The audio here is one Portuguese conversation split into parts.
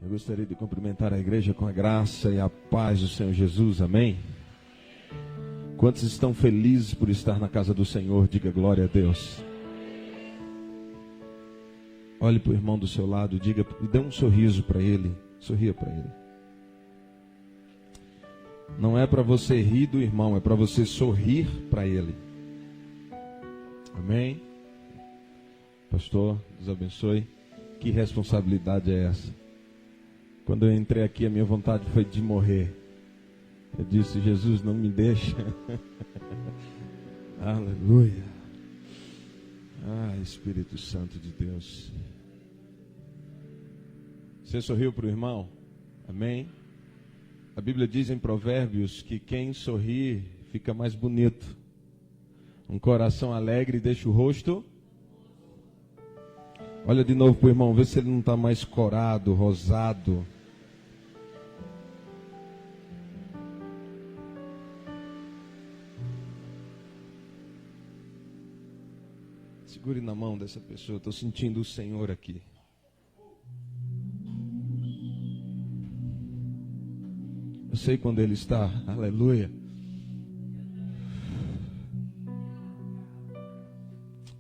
Eu gostaria de cumprimentar a igreja com a graça e a paz do Senhor Jesus, amém? Quantos estão felizes por estar na casa do Senhor? Diga glória a Deus. Olhe para o irmão do seu lado, diga, dê um sorriso para ele, sorria para ele. Não é para você rir do irmão, é para você sorrir para ele. Amém? Pastor, Deus abençoe. Que responsabilidade é essa? Quando eu entrei aqui, a minha vontade foi de morrer. Eu disse, Jesus, não me deixa. Aleluia. Ah, Espírito Santo de Deus. Você sorriu para o irmão? Amém? A Bíblia diz em Provérbios que quem sorri fica mais bonito. Um coração alegre deixa o rosto. Olha de novo para o irmão, vê se ele não está mais corado, rosado. Segure na mão dessa pessoa, estou sentindo o Senhor aqui. Eu sei quando Ele está, aleluia.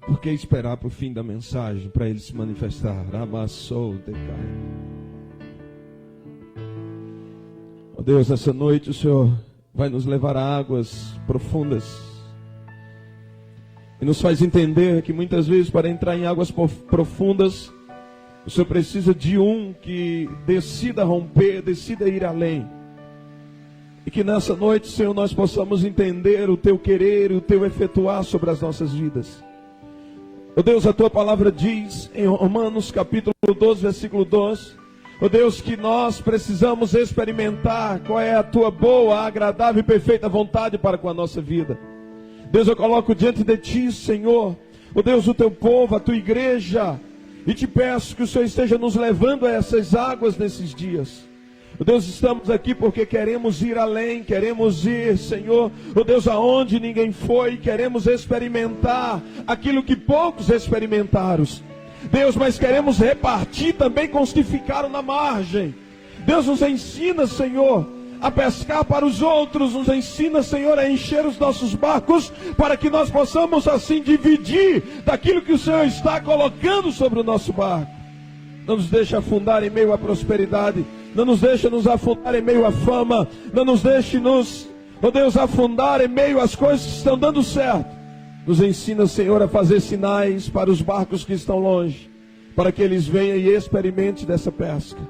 Por que esperar para o fim da mensagem, para Ele se manifestar? Amassou, decai. Oh Deus, nessa noite o Senhor vai nos levar a águas profundas. E nos faz entender que muitas vezes para entrar em águas profundas, o Senhor precisa de um que decida romper, decida ir além. E que nessa noite, Senhor, nós possamos entender o Teu querer e o Teu efetuar sobre as nossas vidas. Oh Deus, a Tua palavra diz em Romanos capítulo 12, versículo 12, oh Deus, que nós precisamos experimentar qual é a Tua boa, agradável e perfeita vontade para com a nossa vida. Deus, eu coloco diante de Ti, Senhor, oh Deus, o Teu povo, a Tua igreja, e Te peço que o Senhor esteja nos levando a essas águas nesses dias. Oh Deus, estamos aqui porque queremos ir além, queremos ir, Senhor, oh Deus, aonde ninguém foi, queremos experimentar aquilo que poucos experimentaram. Deus, mas queremos repartir também com os que ficaram na margem. Deus, nos ensina, Senhor, a pescar para os outros, nos ensina, Senhor, a encher os nossos barcos, para que nós possamos assim dividir daquilo que o Senhor está colocando sobre o nosso barco. Não nos deixe afundar em meio à prosperidade, não nos deixe nos afundar em meio à fama, não nos deixe oh Deus, afundar em meio às coisas que estão dando certo. Nos ensina, Senhor, a fazer sinais para os barcos que estão longe, para que eles venham e experimentem dessa pesca.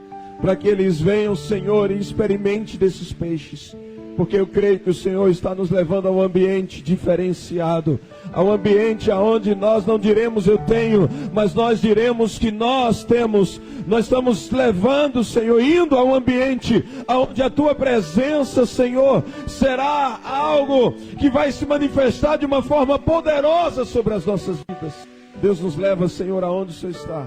Para que eles venham, Senhor, e experimente desses peixes. Porque eu creio que o Senhor está nos levando a um ambiente diferenciado. A um ambiente onde nós não diremos eu tenho, mas nós diremos que nós temos. Nós estamos levando, Senhor, indo a um ambiente onde a Tua presença, Senhor, será algo que vai se manifestar de uma forma poderosa sobre as nossas vidas. Deus nos leva, Senhor, aonde o Senhor está.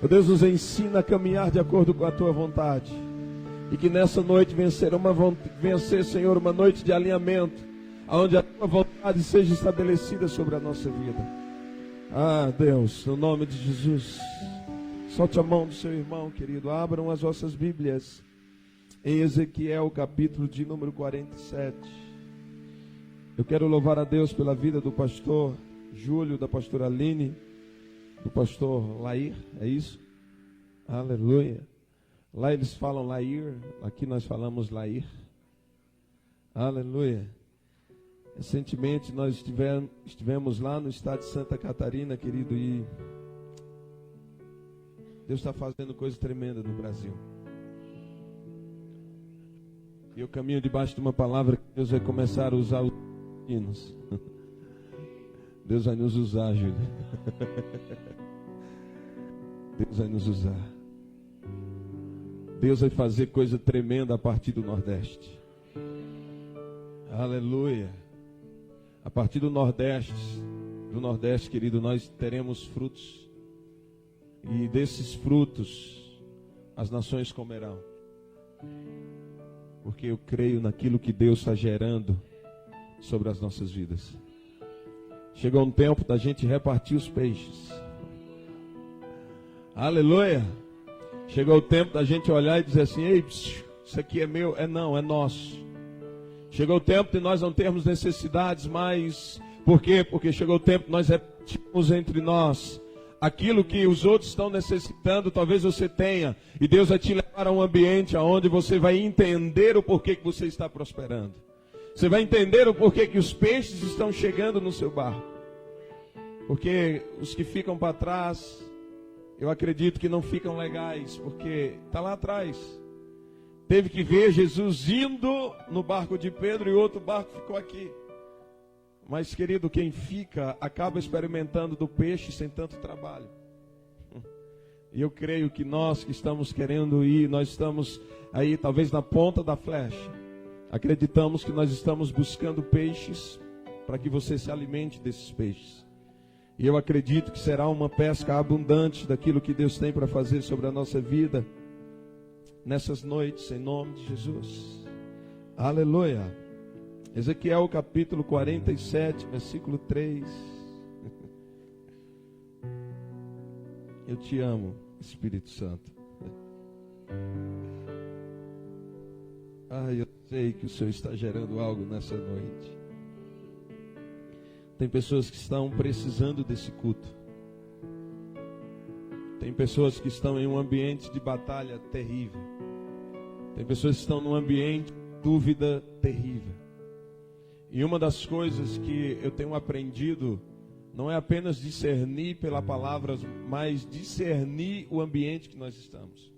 Deus nos ensina a caminhar de acordo com a Tua vontade. E que nessa noite vencer, Senhor, uma noite de alinhamento, onde a Tua vontade seja estabelecida sobre a nossa vida. Ah, Deus, no nome de Jesus, solte a mão do seu irmão, querido. Abram as vossas Bíblias em Ezequiel, capítulo de número 47. Eu quero louvar a Deus pela vida do pastor Júlio, da pastora Aline, do pastor Lair, é isso? Aleluia. Lá eles falam Lair, aqui nós falamos Lair. Aleluia. Recentemente nós estivemos lá no estado de Santa Catarina, querido, e Deus está fazendo coisa tremenda no Brasil. E eu caminho debaixo de uma palavra que Deus vai começar a usar os hinos. Deus vai nos usar, Júlio. Deus vai nos usar. Deus vai fazer coisa tremenda a partir do Nordeste. Aleluia. A partir do Nordeste, querido, nós teremos frutos. E desses frutos, as nações comerão. Porque eu creio naquilo que Deus está gerando sobre as nossas vidas. Chegou um tempo da gente repartir os peixes. Aleluia. Chegou o tempo da gente olhar e dizer assim: ei, isso aqui é meu. Não, é nosso. Chegou o tempo de nós não termos necessidades mais. Por quê? Porque chegou o tempo de nós repetirmos entre nós aquilo que os outros estão necessitando, talvez você tenha. E Deus vai te levar a um ambiente onde você vai entender o porquê que você está prosperando. Você vai entender o porquê que os peixes estão chegando no seu barco. Porque os que ficam para trás, eu acredito que não ficam legais, porque está lá atrás. Teve que ver Jesus indo no barco de Pedro e outro barco ficou aqui. Mas, querido, quem fica acaba experimentando do peixe sem tanto trabalho. E eu creio que nós que estamos querendo ir, nós estamos aí talvez na ponta da flecha. Acreditamos que nós estamos buscando peixes para que você se alimente desses peixes. E eu acredito que será uma pesca abundante daquilo que Deus tem para fazer sobre a nossa vida nessas noites, em nome de Jesus. Aleluia. Ezequiel capítulo 47, versículo 3. Eu te amo, Espírito Santo. Eu sei que o Senhor está gerando algo nessa noite. Tem pessoas que estão precisando desse culto. Tem pessoas que estão em um ambiente de batalha terrível. Tem pessoas que estão num ambiente de dúvida terrível. E uma das coisas que eu tenho aprendido não é apenas discernir pela palavra, mas discernir o ambiente que nós estamos.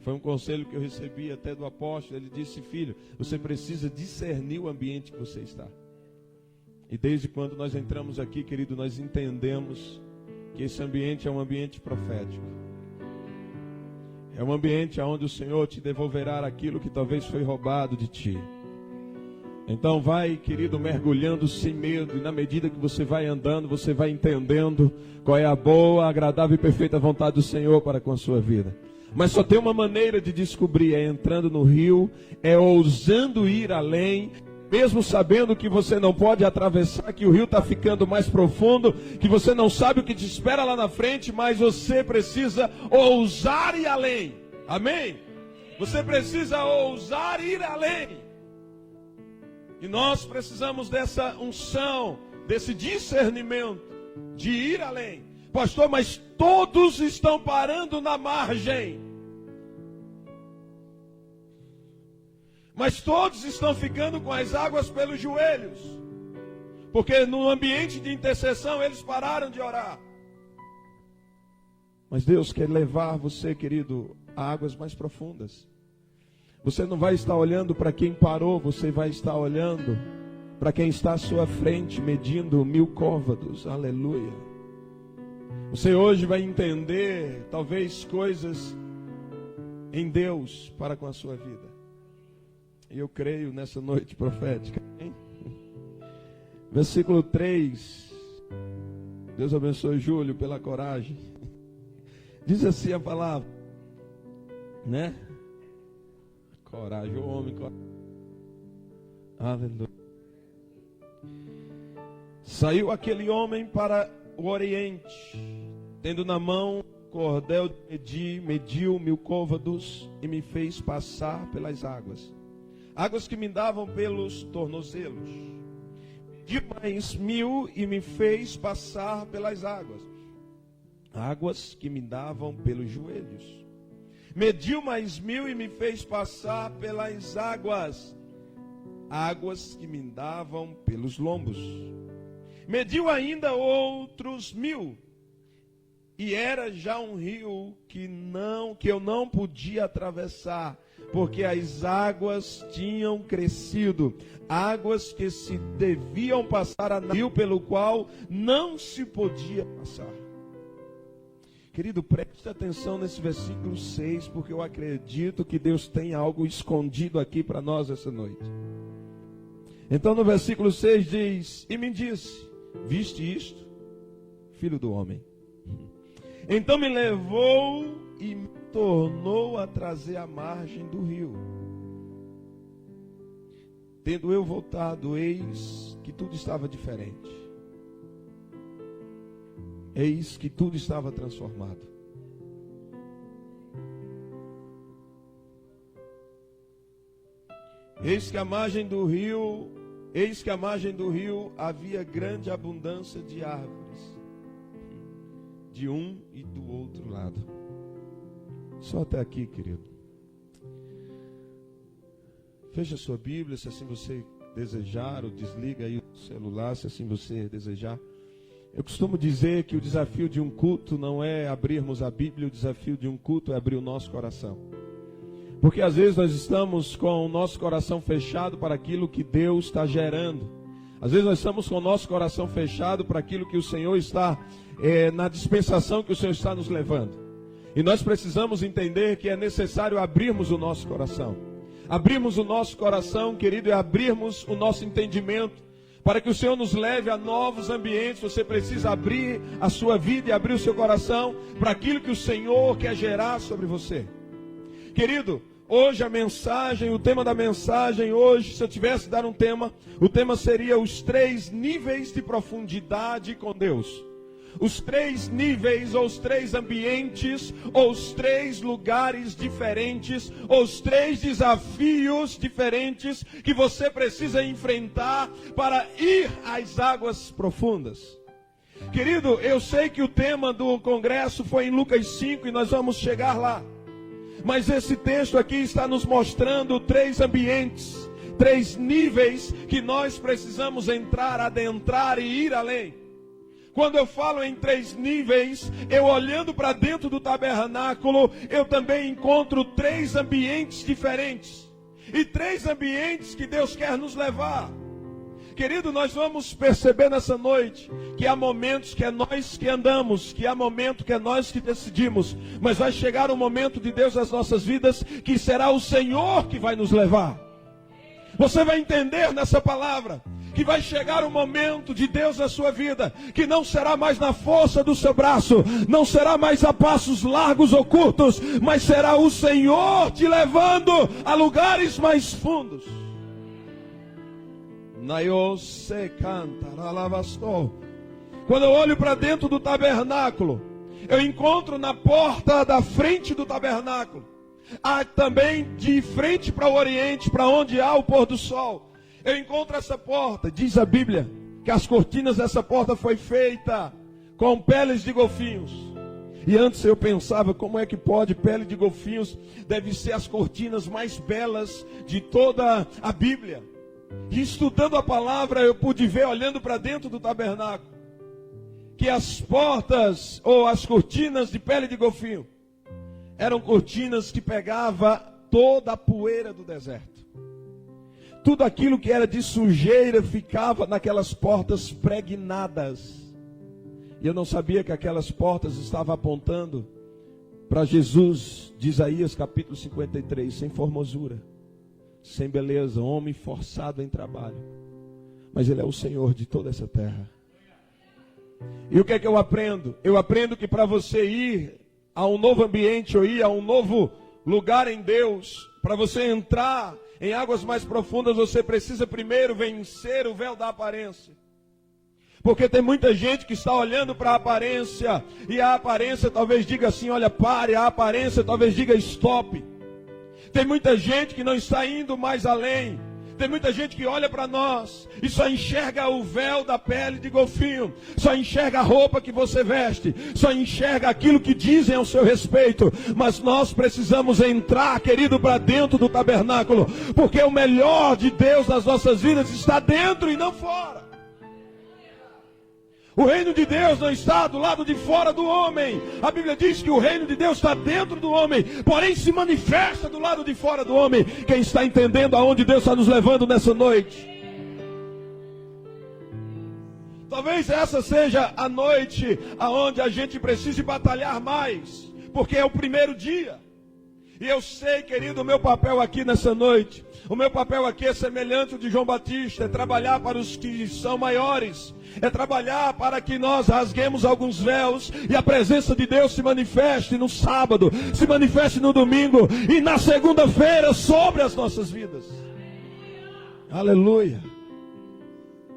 Foi um conselho que eu recebi até do apóstolo. Ele disse: filho, você precisa discernir o ambiente que você está. E desde quando nós entramos aqui, querido, nós entendemos que esse ambiente é um ambiente profético. É um ambiente onde o Senhor te devolverá aquilo que talvez foi roubado de ti. Então vai, querido, mergulhando sem medo. E na medida que você vai andando, você vai entendendo qual é a boa, agradável e perfeita vontade do Senhor para com a sua vida. Mas só tem uma maneira de descobrir: é entrando no rio, é ousando ir além, mesmo sabendo que você não pode atravessar, que o rio está ficando mais profundo, que você não sabe o que te espera lá na frente, mas você precisa ousar ir além. Amém? Você precisa ousar ir além. E nós precisamos dessa unção, desse discernimento, de ir além. Pastor, mas todos estão parando na margem. Mas todos estão ficando com as águas pelos joelhos. Porque no ambiente de intercessão eles pararam de orar. Mas Deus quer levar você, querido, a águas mais profundas. Você não vai estar olhando para quem parou, você vai estar olhando para quem está à sua frente, medindo 1000 côvados. Aleluia. Você hoje vai entender, talvez, coisas em Deus para com a sua vida. E eu creio nessa noite profética. Hein? Versículo 3. Deus abençoe Júlio pela coragem. Diz assim a palavra, né? Coragem, o homem. Aleluia. Saiu aquele homem para o oriente, tendo na mão cordel de medir, mediu 1000 côvados e me fez passar pelas águas. Águas que me davam pelos tornozelos. Mediu mais 1000 e me fez passar pelas águas. Águas que me davam pelos joelhos. Mediu mais 1000 e me fez passar pelas águas. Águas que me davam pelos lombos. Mediu ainda outros 1000. E era já um rio que eu não podia atravessar, porque as águas tinham crescido. Águas que se deviam passar a rio pelo qual não se podia passar. Querido, preste atenção nesse versículo 6, porque eu acredito que Deus tem algo escondido aqui para nós essa noite. Então no versículo 6 diz: e me disse, viste isto, filho do homem? Então me levou e me tornou a trazer à margem do rio. Tendo eu voltado, eis que tudo estava diferente. Eis que tudo estava transformado. Eis que à margem do rio havia grande abundância de árvores, de um e do outro lado. Só até aqui, querido. Feche a sua Bíblia, se assim você desejar, ou desliga aí o celular, se assim você desejar. Eu costumo dizer que o desafio de um culto não é abrirmos a Bíblia, o desafio de um culto é abrir o nosso coração. Porque às vezes nós estamos com o nosso coração fechado para aquilo que Deus está gerando. Às vezes nós estamos com o nosso coração fechado para aquilo que o Senhor está, na dispensação que o Senhor está nos levando. E nós precisamos entender que é necessário abrirmos o nosso coração. Abrirmos o nosso coração, querido, e abrirmos o nosso entendimento. Para que o Senhor nos leve a novos ambientes, você precisa abrir a sua vida e abrir o seu coração para aquilo que o Senhor quer gerar sobre você. Querido, hoje a mensagem, o tema da mensagem hoje, se eu tivesse de dar um tema, o tema seria os 3 níveis de profundidade com Deus. Os 3 níveis, ou os 3 ambientes, ou os 3 lugares diferentes, ou os 3 desafios diferentes que você precisa enfrentar para ir às águas profundas. Querido, eu sei que o tema do congresso foi em Lucas 5 e nós vamos chegar lá. Mas esse texto aqui está nos mostrando 3 ambientes, 3 níveis que nós precisamos entrar, adentrar e ir além. Quando eu falo em 3 níveis, eu olhando para dentro do tabernáculo, eu também encontro 3 ambientes diferentes. E 3 ambientes que Deus quer nos levar. Querido, nós vamos perceber nessa noite que há momentos que é nós que andamos, que há momento que é nós que decidimos, mas vai chegar um momento de Deus nas nossas vidas que será o Senhor que vai nos levar. Você vai entender nessa palavra que vai chegar um momento de Deus na sua vida, que não será mais na força do seu braço, não será mais a passos largos ou curtos, mas será o Senhor te levando a lugares mais fundos. Quando eu olho para dentro do tabernáculo, eu encontro na porta da frente do tabernáculo, há também de frente para o oriente, para onde há o pôr do sol, eu encontro essa porta. Diz a Bíblia que as cortinas dessa porta foi feita com peles de golfinhos. E antes eu pensava, como é que pode? Pele de golfinhos deve ser as cortinas mais belas de toda a Bíblia. E estudando a palavra, eu pude ver, olhando para dentro do tabernáculo, que as portas ou as cortinas de pele de golfinho eram cortinas que pegavam toda a poeira do deserto. Tudo aquilo que era de sujeira ficava naquelas portas pregnadas. E eu não sabia que aquelas portas estavam apontando para Jesus, de Isaías capítulo 53, sem formosura, sem beleza, homem forçado em trabalho. Mas Ele é o Senhor de toda essa terra. E o que é que eu aprendo? Eu aprendo que para você ir a um novo ambiente, ou ir a um novo lugar em Deus, para você entrar em águas mais profundas, você precisa primeiro vencer o véu da aparência. Porque tem muita gente que está olhando para a aparência, e a aparência talvez diga assim, olha, pare, a aparência talvez diga stop. Tem muita gente que não está indo mais além. Tem muita gente que olha para nós e só enxerga o véu da pele de golfinho, só enxerga a roupa que você veste, só enxerga aquilo que dizem ao seu respeito. Mas nós precisamos entrar, querido, para dentro do tabernáculo, porque o melhor de Deus nas nossas vidas está dentro e não fora. O reino de Deus não está do lado de fora do homem. A Bíblia diz que o reino de Deus está dentro do homem, porém se manifesta do lado de fora do homem. Quem está entendendo aonde Deus está nos levando nessa noite? Talvez essa seja a noite aonde a gente precise batalhar mais, porque é o primeiro dia. E eu sei, querido, o meu papel aqui nessa noite, o meu papel aqui é semelhante ao de João Batista, é trabalhar para os que são maiores, é trabalhar para que nós rasguemos alguns véus e a presença de Deus se manifeste no sábado, se manifeste no domingo e na segunda-feira sobre as nossas vidas. Aleluia!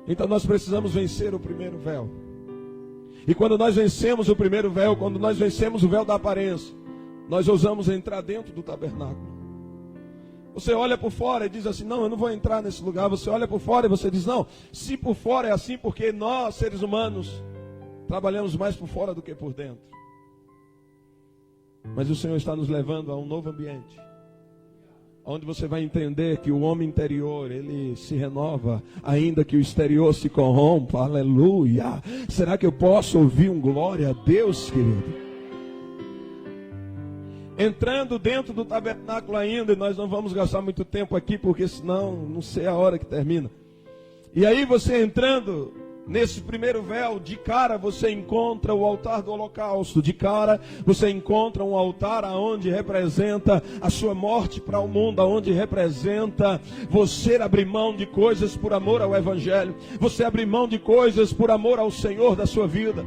Então nós precisamos vencer o primeiro véu. E quando nós vencemos o primeiro véu, quando nós vencemos o véu da aparência, nós ousamos entrar dentro do tabernáculo. Você olha por fora e diz assim, não, eu não vou entrar nesse lugar. Você olha por fora e você diz, não, se por fora é assim, porque nós, seres humanos, trabalhamos mais por fora do que por dentro. Mas o Senhor está nos levando a um novo ambiente, onde você vai entender que o homem interior, ele se renova, ainda que o exterior se corrompa. Aleluia! Será que eu posso ouvir um glória a Deus, querido? Entrando dentro do tabernáculo ainda, e nós não vamos gastar muito tempo aqui, porque senão não sei a hora que termina. E aí você entrando nesse primeiro véu, de cara você encontra o altar do holocausto. De cara você encontra um altar aonde representa a sua morte para o mundo, aonde representa você abrir mão de coisas por amor ao Evangelho, você abrir mão de coisas por amor ao Senhor da sua vida.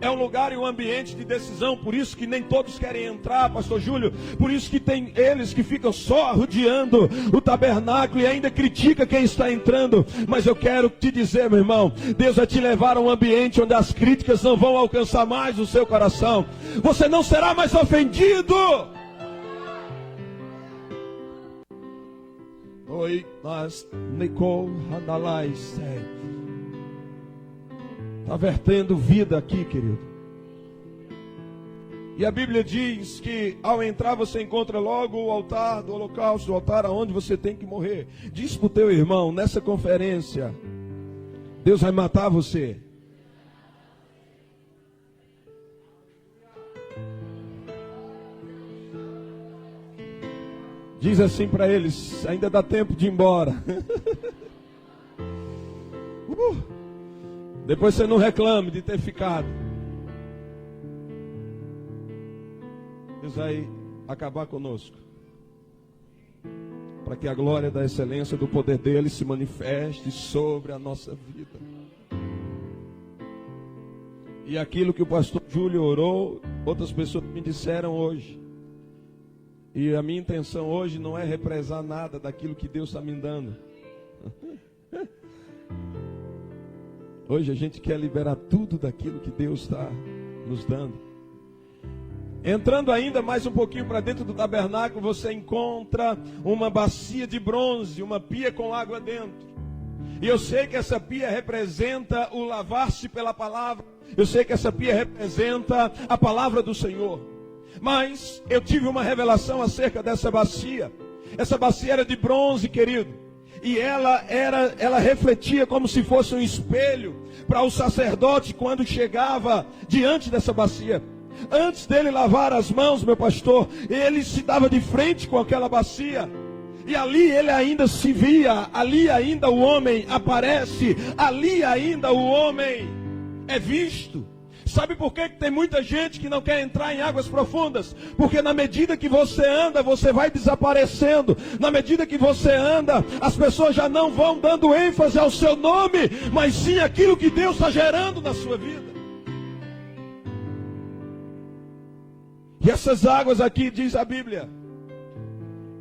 É um lugar e um ambiente de decisão, por isso que nem todos querem entrar, pastor Júlio, por isso que tem eles que ficam só rodeando o tabernáculo e ainda critica quem está entrando. Mas eu quero te dizer, meu irmão, Deus vai te levar a um ambiente onde as críticas não vão alcançar mais o seu coração. Você não será mais ofendido. Oi, nós, Nicole Handalai, está vertendo vida aqui, querido. E a Bíblia diz que ao entrar você encontra logo o altar do holocausto, o altar aonde você tem que morrer. Diz para o teu irmão, nessa conferência, Deus vai matar você. Diz assim para eles, ainda dá tempo de ir embora. Depois você não reclame de ter ficado. Deus vai acabar conosco, para que a glória da excelência do poder dele se manifeste sobre a nossa vida. E aquilo que o pastor Júlio orou, outras pessoas me disseram hoje. E a minha intenção hoje não é represar nada daquilo que Deus está me dando. Hoje a gente quer liberar tudo daquilo que Deus está nos dando. Entrando ainda mais um pouquinho para dentro do tabernáculo, você encontra uma bacia de bronze, uma pia com água dentro. E eu sei que essa pia representa o lavar-se pela palavra. Eu sei que essa pia representa a palavra do Senhor. Mas eu tive uma revelação acerca dessa bacia. Essa bacia era de bronze, querido. E ela refletia como se fosse um espelho para o sacerdote quando chegava diante dessa bacia. Antes dele lavar as mãos, meu pastor, ele se dava de frente com aquela bacia. E ali ele ainda se via, ali ainda o homem aparece, ali ainda o homem é visto. Sabe por que tem muita gente que não quer entrar em águas profundas? Porque na medida que você anda, você vai desaparecendo. Na medida que você anda, as pessoas já não vão dando ênfase ao seu nome, mas sim aquilo que Deus está gerando na sua vida. E essas águas aqui, diz a Bíblia,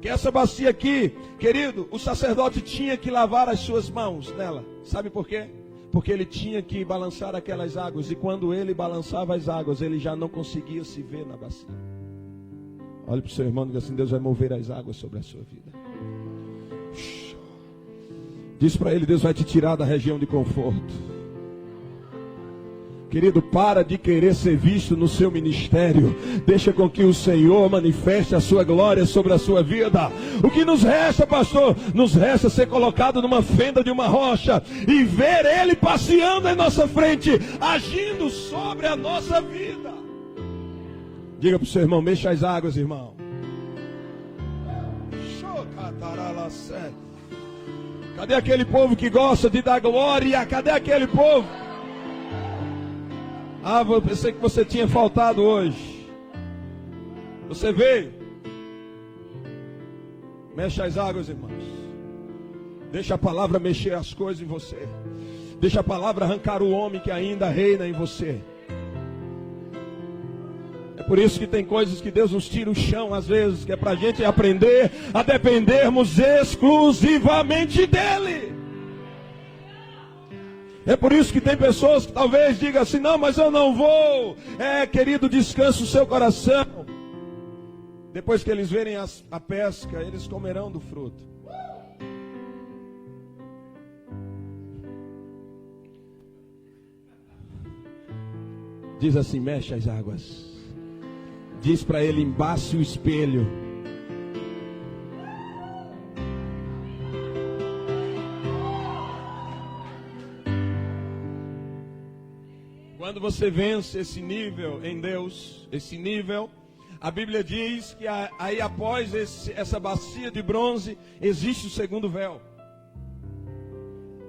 que essa bacia aqui, querido, o sacerdote tinha que lavar as suas mãos nela. Sabe por quê? Porque ele tinha que balançar aquelas águas. E quando ele balançava as águas, ele já não conseguia se ver na bacia. Olhe para o seu irmão e diga assim: Deus vai mover as águas sobre a sua vida. Diz para ele: Deus vai te tirar da região de conforto. Querido, para de querer ser visto no seu ministério. Deixa com que o Senhor manifeste a sua glória sobre a sua vida. O que nos resta, pastor? Nos resta ser colocado numa fenda de uma rocha e ver Ele passeando em nossa frente, agindo sobre a nossa vida. Diga para o seu irmão: mexa as águas, irmão. Cadê aquele povo que gosta de dar glória? Cadê aquele povo? Ah, eu pensei que você tinha faltado hoje. Você veio. Mexe as águas, irmãos. Deixa a palavra mexer as coisas em você. Deixa a palavra arrancar o homem que ainda reina em você. É por isso que tem coisas que Deus nos tira o chão às vezes, que é para a gente aprender a dependermos exclusivamente dEle. É por isso que tem pessoas que talvez digam assim: não, mas eu não vou. Querido, descansa o seu coração. Depois que eles verem a pesca, eles comerão do fruto. Diz assim: mexe as águas. Diz para ele: embace o espelho. Quando você vence esse nível em Deus, esse nível, a Bíblia diz que aí após essa bacia de bronze, existe o segundo véu.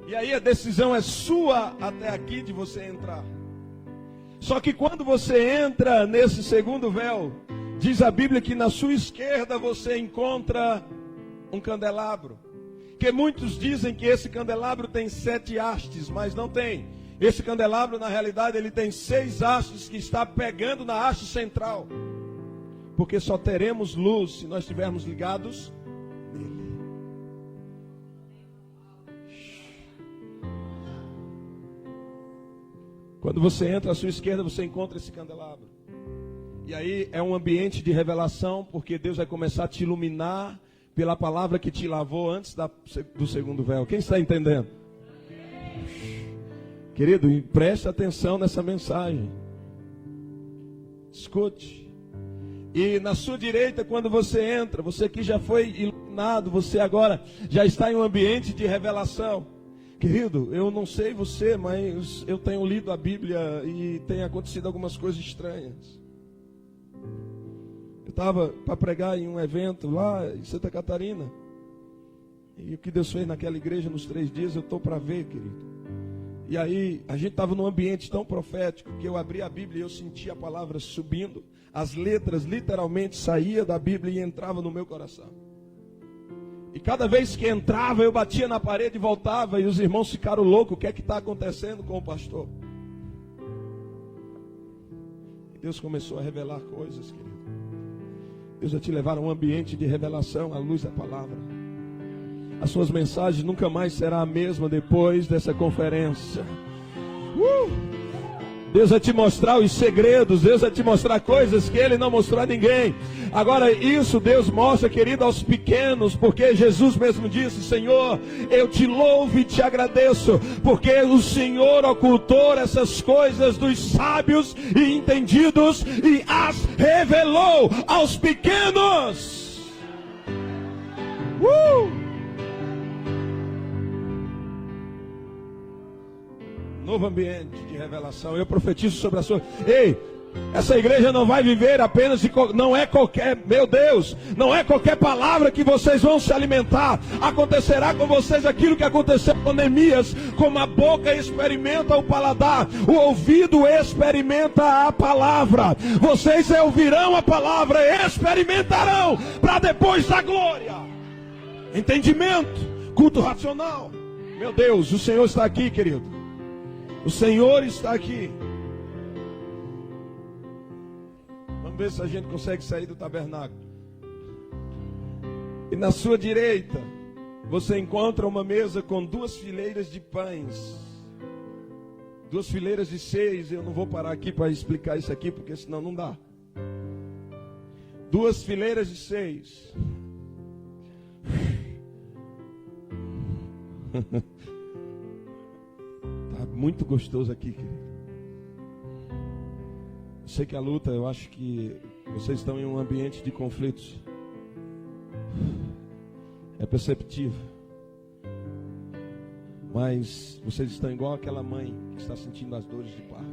E aí a decisão é sua até aqui de você entrar. Só que quando você entra nesse segundo véu, diz a Bíblia que na sua esquerda você encontra um candelabro. Que muitos dizem que esse candelabro tem 7 hastes, mas não tem. Esse candelabro, na realidade, ele tem 6 hastes que está pegando na haste central. Porque só teremos luz se nós estivermos ligados nele. Quando você entra à sua esquerda, você encontra esse candelabro. E aí é um ambiente de revelação, porque Deus vai começar a te iluminar pela palavra que te lavou antes do segundo véu. Quem está entendendo? Querido, preste atenção nessa mensagem. Escute. E na sua direita, quando você entra, você que já foi iluminado, você agora já está em um ambiente de revelação. Querido, eu não sei você, mas eu tenho lido a Bíblia e tem acontecido algumas coisas estranhas. Eu estava para pregar em um evento lá em Santa Catarina. E o que Deus fez naquela igreja nos 3 dias, eu estou para ver, querido. E aí, a gente estava num ambiente tão profético que eu abri a Bíblia e eu senti a palavra subindo. As letras literalmente saíam da Bíblia e entravam no meu coração. E cada vez que entrava, eu batia na parede e voltava. E os irmãos ficaram loucos. O que é que está acontecendo com o pastor? E Deus começou a revelar coisas, querido. Deus vai te levar a um ambiente de revelação à luz da palavra. As suas mensagens nunca mais será a mesma depois dessa conferência. Deus vai te mostrar os segredos. Deus vai te mostrar coisas que Ele não mostrou a ninguém. Agora isso Deus mostra, querido, aos pequenos. Porque Jesus mesmo disse: Senhor, eu te louvo e te agradeço, porque o Senhor ocultou essas coisas dos sábios e entendidos e as revelou aos pequenos. Novo ambiente de revelação. Eu profetizo sobre a sua... Ei, essa igreja não vai viver apenas de... Não é qualquer... Meu Deus, não é qualquer palavra que vocês vão se alimentar. Acontecerá com vocês aquilo que aconteceu com Neemias. Como a boca experimenta o paladar, o ouvido experimenta a palavra. Vocês ouvirão a palavra, experimentarão, para depois da glória. Entendimento, culto racional. Meu Deus, o Senhor está aqui, querido. O Senhor está aqui. Vamos ver se a gente consegue sair do tabernáculo. E na sua direita, você encontra uma mesa com 2 fileiras de pães. 2 fileiras de 6. Eu não vou parar aqui para explicar isso aqui, porque senão não dá. 2 fileiras de 6. Muito gostoso aqui, querido. Eu sei que a luta, eu acho que vocês estão em um ambiente de conflitos. É perceptível. Mas vocês estão igual aquela mãe que está sentindo as dores de parto.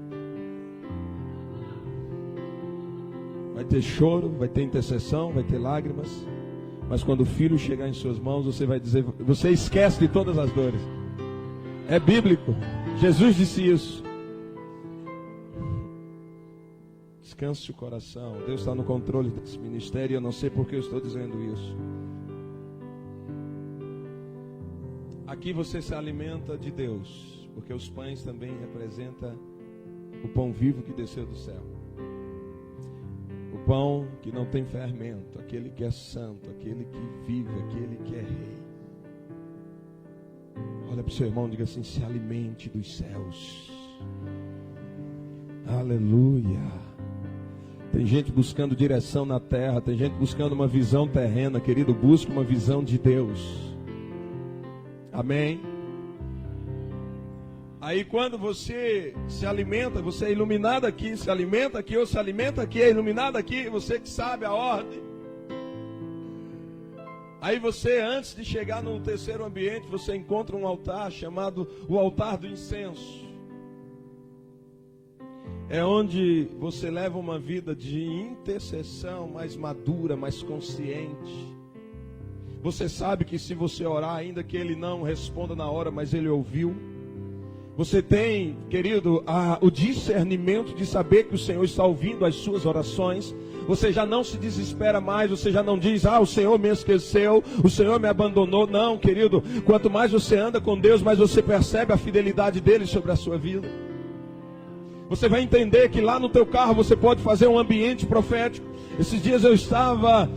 Vai ter choro, vai ter intercessão, vai ter lágrimas. Mas quando o filho chegar em suas mãos, você vai dizer, você esquece de todas as dores. É bíblico. Jesus disse isso. Descanse o coração. Deus está no controle desse ministério. Eu não sei porque eu estou dizendo isso. Aqui você se alimenta de Deus, porque os pães também representam o pão vivo que desceu do céu. O pão que não tem fermento, aquele que é santo, aquele que vive, aquele que é rei. Olha para o seu irmão e diga assim: se alimente dos céus. Aleluia. Tem gente buscando direção na terra, tem gente buscando uma visão terrena, querido, busque uma visão de Deus. Amém? Aí quando você se alimenta, você é iluminado aqui, se alimenta aqui, ou se alimenta aqui, é iluminado aqui, você que sabe a ordem. Aí você, antes de chegar no terceiro ambiente, você encontra um altar chamado o altar do incenso. É onde você leva uma vida de intercessão mais madura, mais consciente. Você sabe que se você orar, ainda que Ele não responda na hora, mas Ele ouviu. Você tem, querido, o discernimento de saber que o Senhor está ouvindo as suas orações. Você já não se desespera mais, você já não diz, o Senhor me esqueceu, o Senhor me abandonou. Não, querido, quanto mais você anda com Deus, mais você percebe a fidelidade dEle sobre a sua vida. Você vai entender que lá no teu carro você pode fazer um ambiente profético. Esses dias eu estava,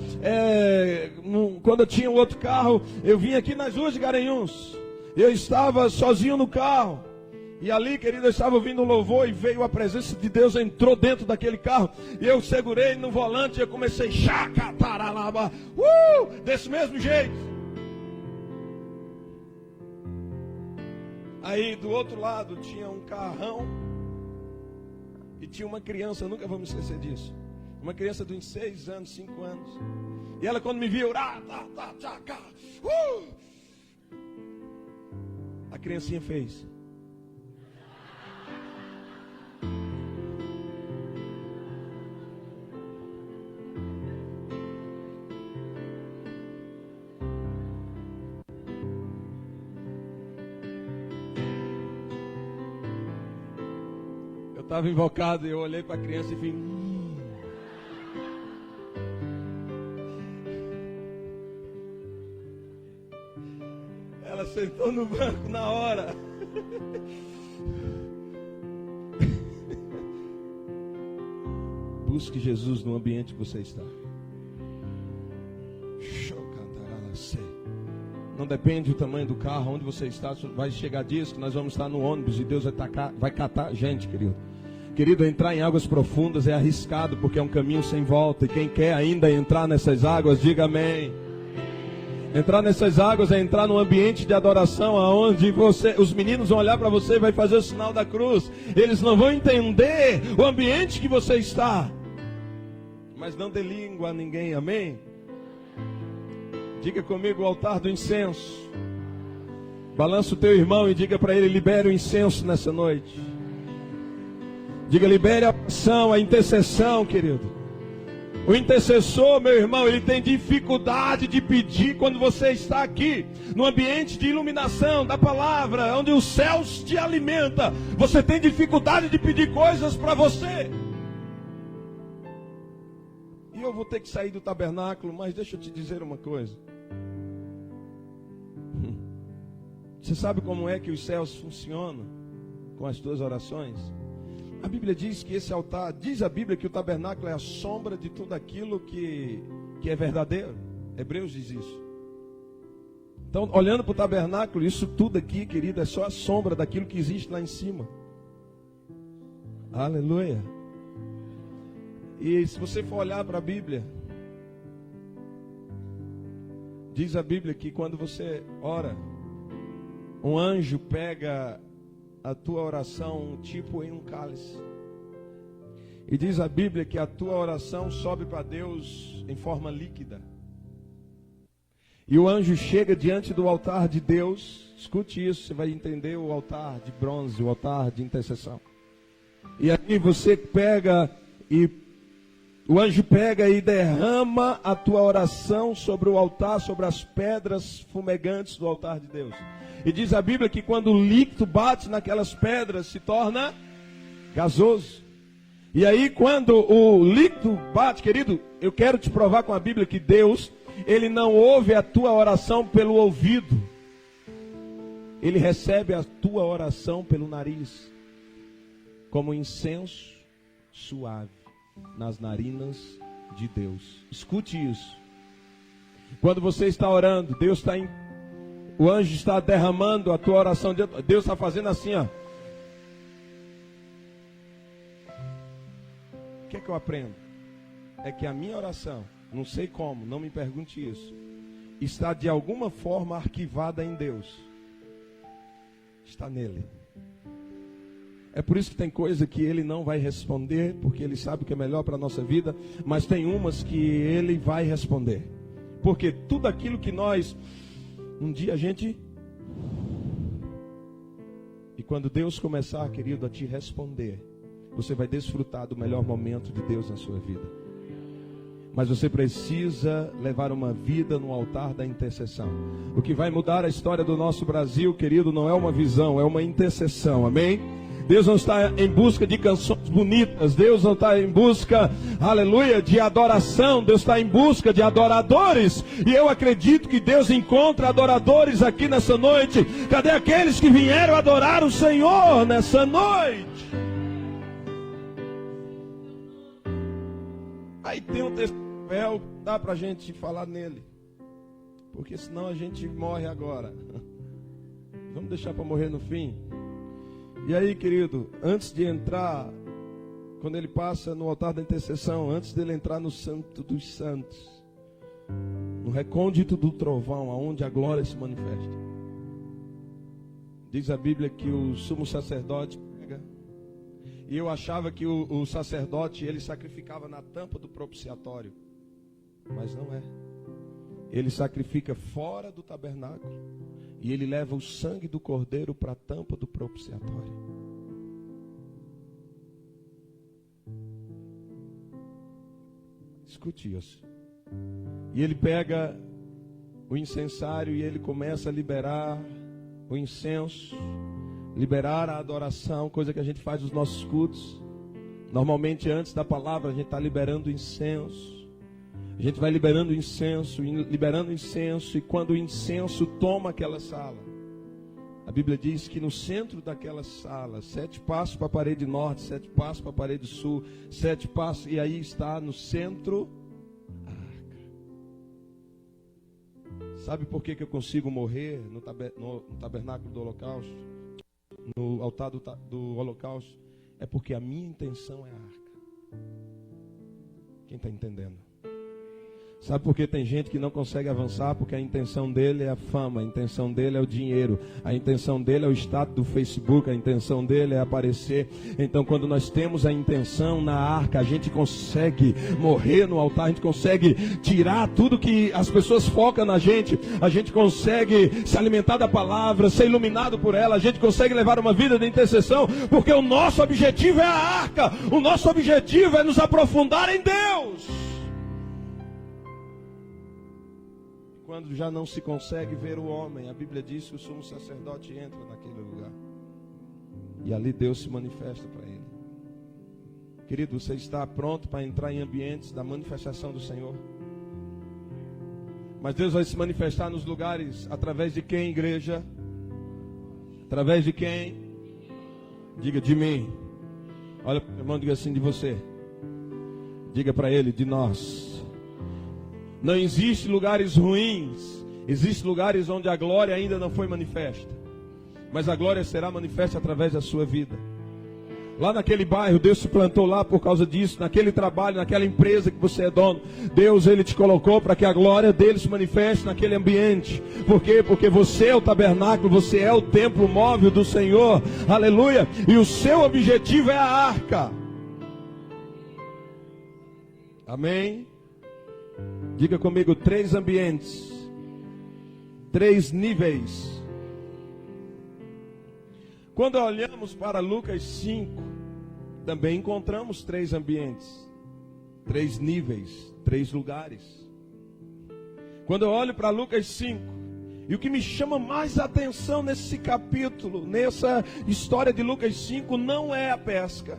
quando eu tinha um outro carro, eu vim aqui nas ruas de Garanhuns. Eu estava sozinho no carro. E ali, querido, eu estava ouvindo um louvor e veio a presença de Deus, entrou dentro daquele carro. E eu segurei no volante e eu comecei, desse mesmo jeito. Aí do outro lado tinha um carrão. E tinha uma criança, eu nunca vou me esquecer disso. Uma criança de uns 6 anos, 5 anos. E ela quando me viu, a criancinha fez. Estava invocado e eu olhei para a criança e fiz. Ela sentou no banco na hora. Busque Jesus no ambiente que você está. Não depende do tamanho do carro, onde você está. Vai chegar dias que nós vamos estar no ônibus e Deus vai catar gente, querido. Querido, entrar em águas profundas é arriscado, porque é um caminho sem volta. E quem quer ainda entrar nessas águas, diga amém. Entrar nessas águas é entrar num ambiente de adoração, onde os meninos vão olhar para você e vai fazer o sinal da cruz. Eles não vão entender o ambiente que você está. Mas não dê língua a ninguém, amém? Diga comigo o altar do incenso. Balança o teu irmão e diga para ele, libere o incenso nessa noite. Diga, libere a oração, a intercessão, querido. O intercessor, meu irmão, ele tem dificuldade de pedir quando você está aqui, no ambiente de iluminação da palavra, onde os céus te alimentam. Você tem dificuldade de pedir coisas para você. E eu vou ter que sair do tabernáculo, mas deixa eu te dizer uma coisa. Você sabe como é que os céus funcionam com as tuas orações? A Bíblia diz que esse altar, diz a Bíblia que o tabernáculo é a sombra de tudo aquilo que é verdadeiro. Hebreus diz isso. Então, olhando para o tabernáculo, isso tudo aqui, querido, é só a sombra daquilo que existe lá em cima. Aleluia. E se você for olhar para a Bíblia, diz a Bíblia que quando você ora, um anjo pega a tua oração tipo em um cálice. E diz a Bíblia que a tua oração sobe para Deus em forma líquida. E o anjo chega diante do altar de Deus. Escute isso, você vai entender o altar de bronze, o altar de intercessão. E aí você pega e o anjo pega e derrama a tua oração sobre o altar, sobre as pedras fumegantes do altar de Deus. E diz a Bíblia que quando o líquido bate naquelas pedras, se torna gasoso. E aí quando o líquido bate, querido, eu quero te provar com a Bíblia que Deus, Ele não ouve a tua oração pelo ouvido. Ele recebe a tua oração pelo nariz, como incenso suave nas narinas de Deus. Escute isso. Quando você está orando, Deus está o anjo está derramando a tua oração. Deus está fazendo assim, ó. O que é que eu aprendo? é que a minha oração, não sei como, não me pergunte isso, está de alguma forma arquivada em Deus. Está nele. É por isso que tem coisa que ele não vai responder, porque ele sabe o que é melhor para a nossa vida, mas tem umas que ele vai responder. Porque tudo aquilo que nós, um dia a gente... E quando Deus começar, querido, a te responder, você vai desfrutar do melhor momento de Deus na sua vida. Mas você precisa levar uma vida no altar da intercessão. O que vai mudar a história do nosso Brasil, querido, não é uma visão, é uma intercessão, amém? Deus não está em busca de canções bonitas. Deus não está em busca, aleluia, de adoração. Deus está em busca de adoradores. E eu acredito que Deus encontra adoradores aqui nessa noite. Cadê aqueles que vieram adorar o Senhor nessa noite? Aí tem um texto que dá para a gente falar nele. Porque senão a gente morre agora. Vamos deixar para morrer no fim. E aí, querido, antes de entrar, quando ele passa no altar da intercessão, antes dele entrar no Santo dos Santos, no recôndito do trovão, aonde a glória se manifesta, diz a Bíblia que o sumo sacerdote pega, e eu achava que o sacerdote, ele sacrificava na tampa do propiciatório, mas não é. Ele sacrifica fora do tabernáculo. E ele leva o sangue do cordeiro para a tampa do propiciatório. Escute isso. E ele pega o incensário e ele começa a liberar o incenso, liberar a adoração, coisa que a gente faz nos nossos cultos. Normalmente antes da palavra a gente está liberando o incenso. A gente vai liberando incenso, e quando o incenso toma aquela sala, a Bíblia diz que no centro daquela sala, 7 passos para a parede norte, 7 passos para a parede sul, 7 passos, e aí está no centro a arca. Sabe por que eu consigo morrer no tabernáculo do holocausto, no altar do holocausto? É porque a minha intenção é a arca. Quem está entendendo? Sabe por que tem gente que não consegue avançar? Porque a intenção dele é a fama, a intenção dele é o dinheiro, a intenção dele é o status do Facebook, a intenção dele é aparecer. Então quando nós temos a intenção na arca, a gente consegue morrer no altar, a gente consegue tirar tudo que as pessoas focam na gente, a gente consegue se alimentar da palavra, ser iluminado por ela, a gente consegue levar uma vida de intercessão, porque o nosso objetivo é a arca, o nosso objetivo é nos aprofundar em Deus. Quando já não se consegue ver o homem, a Bíblia diz que o sumo sacerdote entra naquele lugar. E ali Deus se manifesta para ele. Querido, você está pronto para entrar em ambientes da manifestação do Senhor? Mas Deus vai se manifestar nos lugares através de quem, igreja? Através de quem? Diga de mim. Olha para o irmão, diga assim, de você. Diga para ele, de nós. Não existe lugares ruins, existem lugares onde a glória ainda não foi manifesta, mas a glória será manifesta através da sua vida. Lá naquele bairro, Deus se plantou lá por causa disso, naquele trabalho, naquela empresa que você é dono, Deus, Ele te colocou para que a glória dele se manifeste naquele ambiente. Por quê? Porque você é o tabernáculo, você é o templo móvel do Senhor, aleluia, e o seu objetivo é a arca. Amém? Diga comigo, 3 ambientes, 3 níveis. Quando olhamos para Lucas 5, também encontramos 3 ambientes, 3 níveis, 3 lugares. Quando eu olho para Lucas 5, e o que me chama mais atenção nesse capítulo, nessa história de Lucas 5, não é a pesca.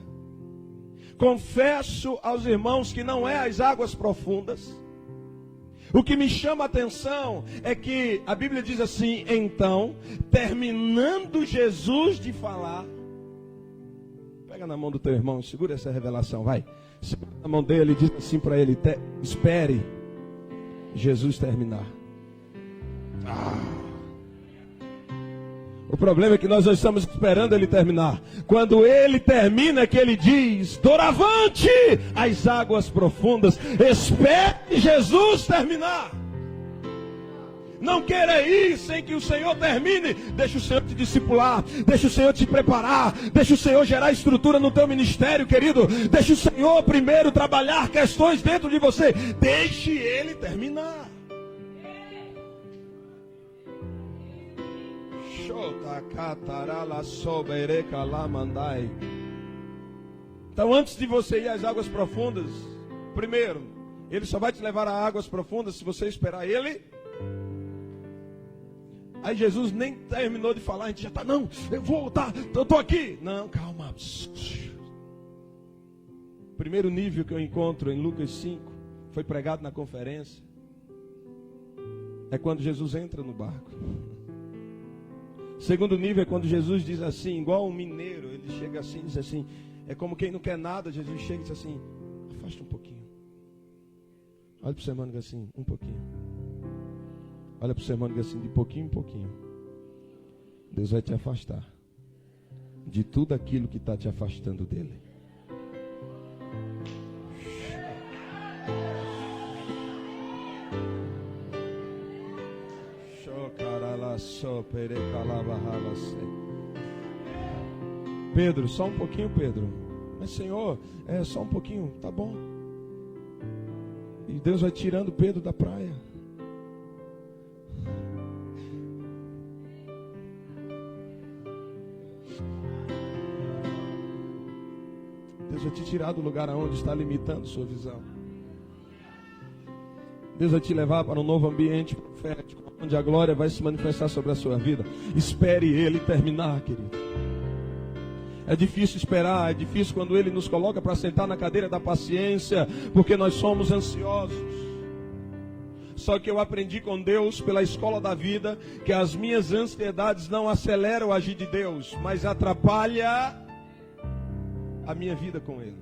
Confesso aos irmãos que não é as águas profundas. O que me chama a atenção é que a Bíblia diz assim: então, terminando Jesus de falar, pega na mão do teu irmão, segura essa revelação, vai. Segura na mão dele e diz assim para ele: espere Jesus terminar. O problema é que nós não estamos esperando ele terminar. Quando ele termina, é que ele diz: doravante as águas profundas. Espere Jesus terminar. Não queira ir sem que o Senhor termine. Deixa o Senhor te discipular, deixa o Senhor te preparar, deixa o Senhor gerar estrutura no teu ministério, querido. Deixa o Senhor primeiro trabalhar questões dentro de você. Deixe ele terminar. Então, antes de você ir às águas profundas, primeiro, ele só vai te levar a águas profundas se você esperar ele. Aí Jesus nem terminou de falar, a gente já está, não, eu vou voltar, eu estou aqui. Não, calma. Primeiro nível que eu encontro em Lucas 5, foi pregado na conferência, é quando Jesus entra no barco. Segundo nível é quando Jesus diz assim, igual um mineiro, ele chega assim e diz assim, é como quem não quer nada, Jesus chega e diz assim, afasta um pouquinho. Olha para o seu irmão e diz assim, um pouquinho. Olha para o seu irmão e diz assim, de pouquinho em pouquinho, Deus vai te afastar de tudo aquilo que está te afastando dele. Pedro, só um pouquinho, Pedro. Mas Senhor, só um pouquinho, tá bom. E Deus vai tirando Pedro da praia. Deus vai te tirar do lugar aonde está limitando sua visão. Deus vai te levar para um novo ambiente profético, onde a glória vai se manifestar sobre a sua vida. Espere ele terminar, querido. É difícil esperar, é difícil quando ele nos coloca para sentar na cadeira da paciência, porque nós somos ansiosos. Só que eu aprendi com Deus, pela escola da vida, que as minhas ansiedades não aceleram o agir de Deus, mas atrapalha a minha vida com ele.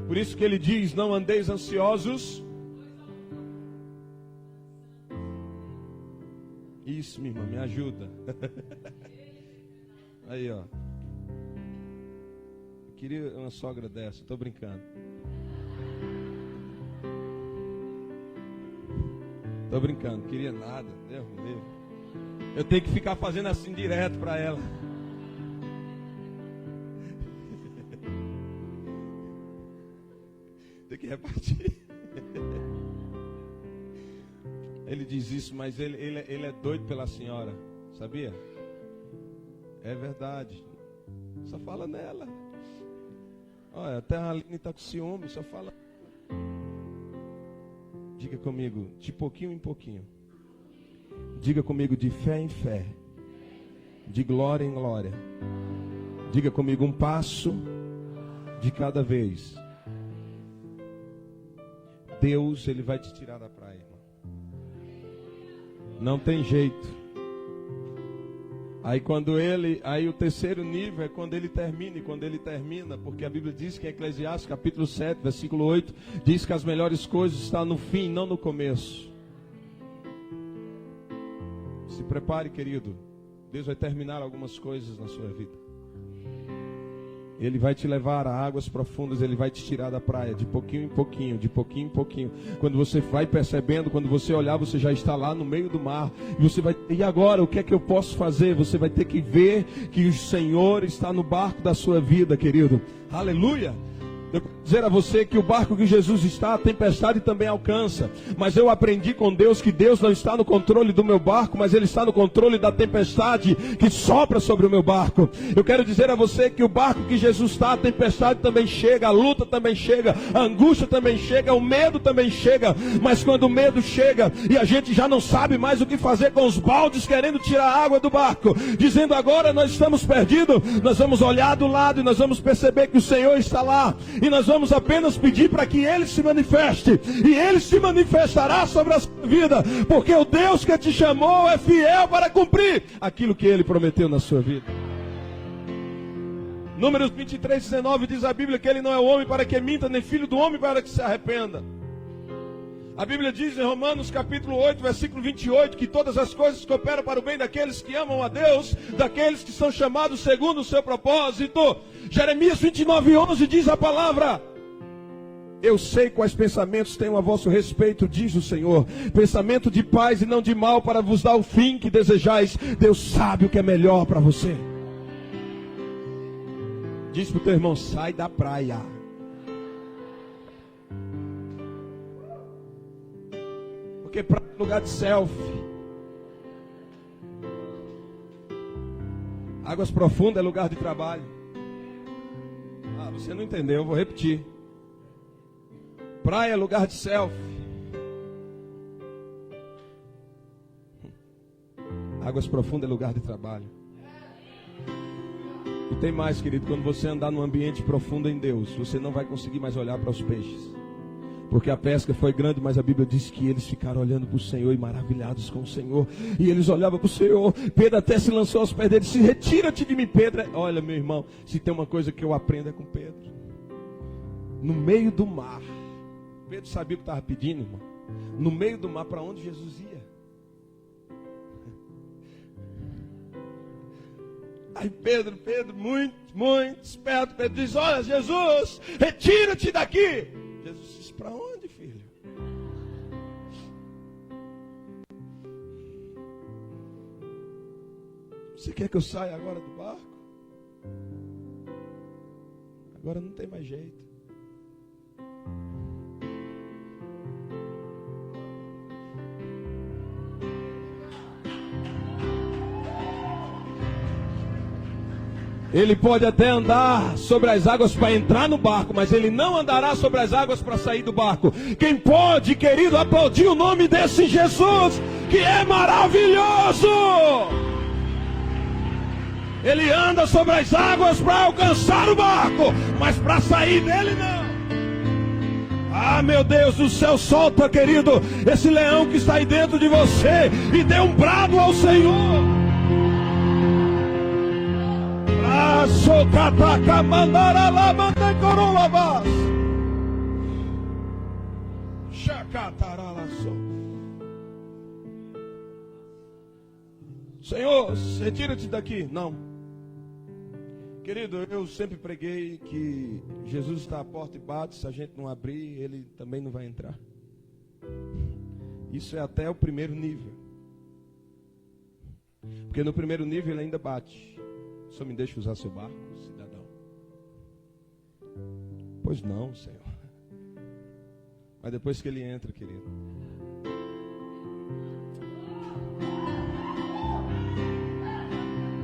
Por isso que ele diz, não andeis ansiosos. Isso, minha irmã, me ajuda. Aí, ó. Eu queria uma sogra dessa, estou brincando. Estou brincando, queria nada. Deus me livre. Eu tenho que ficar fazendo assim direto para ela. Tem que repartir. Ele diz isso, mas ele é doido pela senhora, sabia? É verdade. Só fala nela. Olha, até a Aline está com ciúme, só fala. Diga comigo, de pouquinho em pouquinho. Diga comigo, de fé em fé. De glória em glória. Diga comigo, um passo de cada vez. Deus, ele vai te tirar da praia, irmão. Não tem jeito. Aí o terceiro nível é quando ele termina, e quando ele termina, porque a Bíblia diz que em Eclesiastes capítulo 7, versículo 8, diz que as melhores coisas estão no fim, não no começo. Se prepare, querido. Deus vai terminar algumas coisas na sua vida. Ele vai te levar a águas profundas, ele vai te tirar da praia, de pouquinho em pouquinho, de pouquinho em pouquinho. Quando você vai percebendo, quando você olhar, você já está lá no meio do mar. E agora, o que é que eu posso fazer? Você vai ter que ver que o Senhor está no barco da sua vida, querido. Aleluia! Eu quero dizer a você que o barco que Jesus está, a tempestade também alcança. Mas eu aprendi com Deus que Deus não está no controle do meu barco, mas Ele está no controle da tempestade que sopra sobre o meu barco. Eu quero dizer a você que o barco que Jesus está, a tempestade também chega, a luta também chega, a angústia também chega, o medo também chega. Mas quando o medo chega e a gente já não sabe mais o que fazer com os baldes querendo tirar a água do barco, dizendo agora nós estamos perdidos, nós vamos olhar do lado e nós vamos perceber que o Senhor está lá. E nós vamos apenas pedir para que Ele se manifeste. E Ele se manifestará sobre a sua vida. Porque o Deus que te chamou é fiel para cumprir aquilo que Ele prometeu na sua vida. Números 23, 19 diz a Bíblia que Ele não é o homem para que minta, nem filho do homem para que se arrependa. A Bíblia diz em Romanos capítulo 8, versículo 28, que todas as coisas cooperam para o bem daqueles que amam a Deus, daqueles que são chamados segundo o seu propósito. Jeremias 29, 11 diz a palavra: eu sei quais pensamentos tenho a vosso respeito, diz o Senhor, pensamento de paz e não de mal, para vos dar o fim que desejais. Deus sabe o que é melhor para você. Diz para o teu irmão: sai da praia. Porque praia é lugar de selfie. Águas profundas é lugar de trabalho. Ah, você não entendeu, eu vou repetir. Praia é lugar de selfie. Águas profundas é lugar de trabalho. E tem mais, querido, quando você andar num ambiente profundo em Deus, você não vai conseguir mais olhar para os peixes. Porque a pesca foi grande, mas a Bíblia diz que eles ficaram olhando para o Senhor e maravilhados com o Senhor. E eles olhavam para o Senhor. Pedro até se lançou aos pés dele e disse: retira-te de mim, Pedro. Olha, meu irmão, se tem uma coisa que eu aprendo é com Pedro. No meio do mar. Pedro sabia o que estava pedindo, irmão. No meio do mar, para onde Jesus ia. Aí Pedro, muito esperto, Pedro diz: olha, Jesus, retira-te daqui. Jesus disse: para onde, filho? Você quer que eu saia agora do barco? Agora não tem mais jeito. Ele pode até andar sobre as águas para entrar no barco, mas ele não andará sobre as águas para sair do barco. Quem pode, querido, aplaudir o nome desse Jesus, que é maravilhoso? Ele anda sobre as águas para alcançar o barco, mas para sair dele não. Ah, meu Deus do céu, solta, querido, esse leão que está aí dentro de você e dê um brado ao Senhor. Senhor, retira-te daqui. Não. Querido, eu sempre preguei que Jesus está à porta e bate. Se a gente não abrir, ele também não vai entrar. Isso é até o primeiro nível. Porque no primeiro nível ele ainda bate. Só me deixa usar seu barco, cidadão? Pois não, Senhor. Mas depois que ele entra, querido.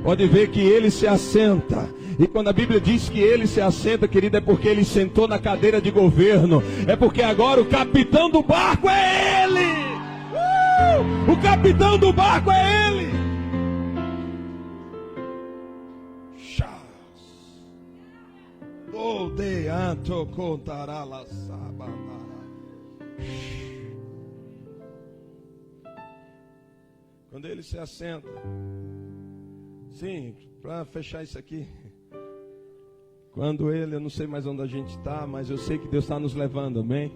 Pode ver que ele se assenta. E quando a Bíblia diz que ele se assenta, querido, é porque ele sentou na cadeira de governo. É porque agora o capitão do barco é ele. O capitão do barco é ele. Quando ele se assenta, sim, para fechar isso aqui, quando ele, eu não sei mais onde a gente está, mas eu sei que Deus está nos levando, amém?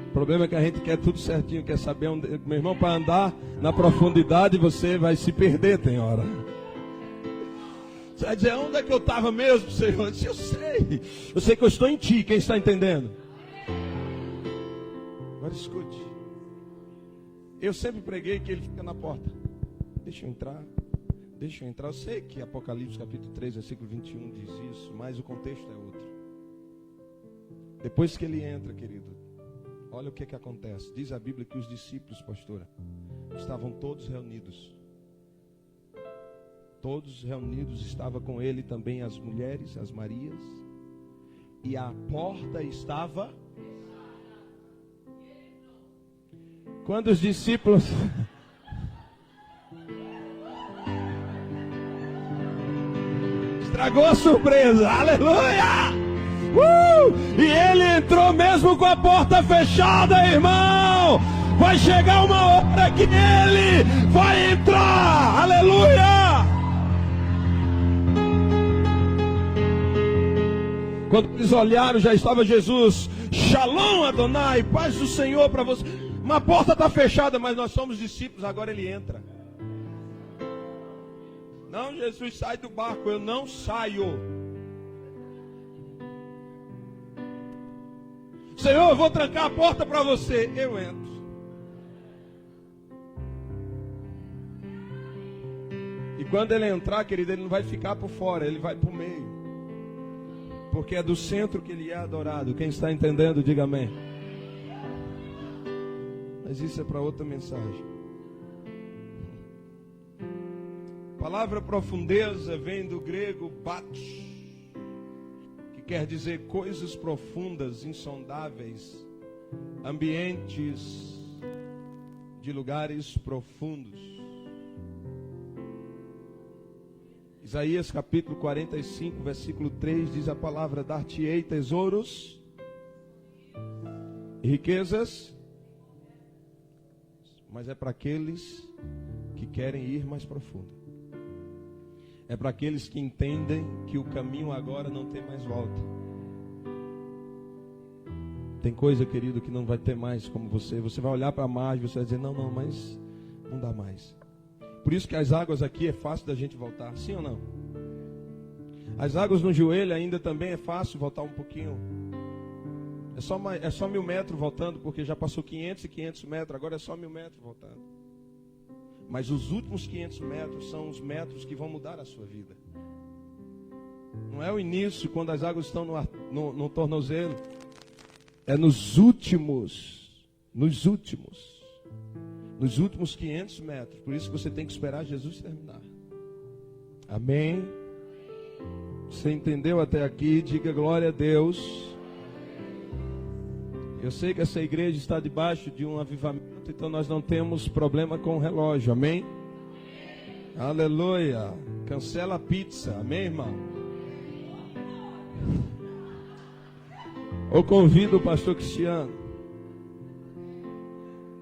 O problema é que a gente quer tudo certinho, quer saber onde, meu irmão, para andar na profundidade você vai se perder, tem hora. Você vai dizer: onde é que eu estava mesmo, Senhor? Eu disse: eu sei que eu estou em ti. Quem está entendendo? Agora escute. Eu sempre preguei que ele fica na porta. Deixa eu entrar. Eu sei que Apocalipse capítulo 3, versículo 21 diz isso, mas o contexto é outro. Depois que ele entra, querido, olha o que acontece. Diz a Bíblia que os discípulos, pastora, estavam todos reunidos. Todos reunidos, estava com ele também as mulheres, as Marias, e a porta estava. Quando os discípulos estragou a surpresa, aleluia! E ele entrou mesmo com a porta fechada, irmão. Vai chegar uma hora que ele vai entrar, aleluia! Quando eles olharam, já estava Jesus Shalom Adonai, paz do Senhor para você. Uma porta está fechada, mas nós somos discípulos, agora ele entra. Não, Jesus, sai do barco, eu não saio. Senhor, eu vou trancar a porta para você, eu entro. E quando ele entrar, querido, ele não vai ficar por fora, ele vai para o meio. Porque é do centro que ele é adorado. Quem está entendendo, diga amém. Mas isso é para outra mensagem. A palavra profundeza vem do grego bat, que quer dizer coisas profundas, insondáveis, ambientes de lugares profundos. Isaías capítulo 45, versículo 3 diz a palavra: dar-te-ei tesouros e riquezas, mas é para aqueles que querem ir mais profundo. É para aqueles que entendem que o caminho agora não tem mais volta. Tem coisa, querido, que não vai ter mais como você. Você vai olhar para a margem e você vai dizer, não, mas não dá mais. Por isso que as águas aqui é fácil da gente voltar, sim ou não? As águas no joelho ainda também é fácil voltar um pouquinho. É só 1000 metros voltando, porque já passou 500 e 500 metros, agora é só 1000 metros voltando. Mas os últimos 500 metros são os metros que vão mudar a sua vida. Não é o início, quando as águas estão no tornozelo. É nos últimos 500 metros. Por isso que você tem que esperar Jesus terminar. Amém? Você entendeu até aqui? Diga glória a Deus. Eu sei que essa igreja está debaixo de um avivamento, então nós não temos problema com o relógio. Amém? Aleluia. Cancela a pizza. Amém, irmão? Eu convido o pastor Cristiano.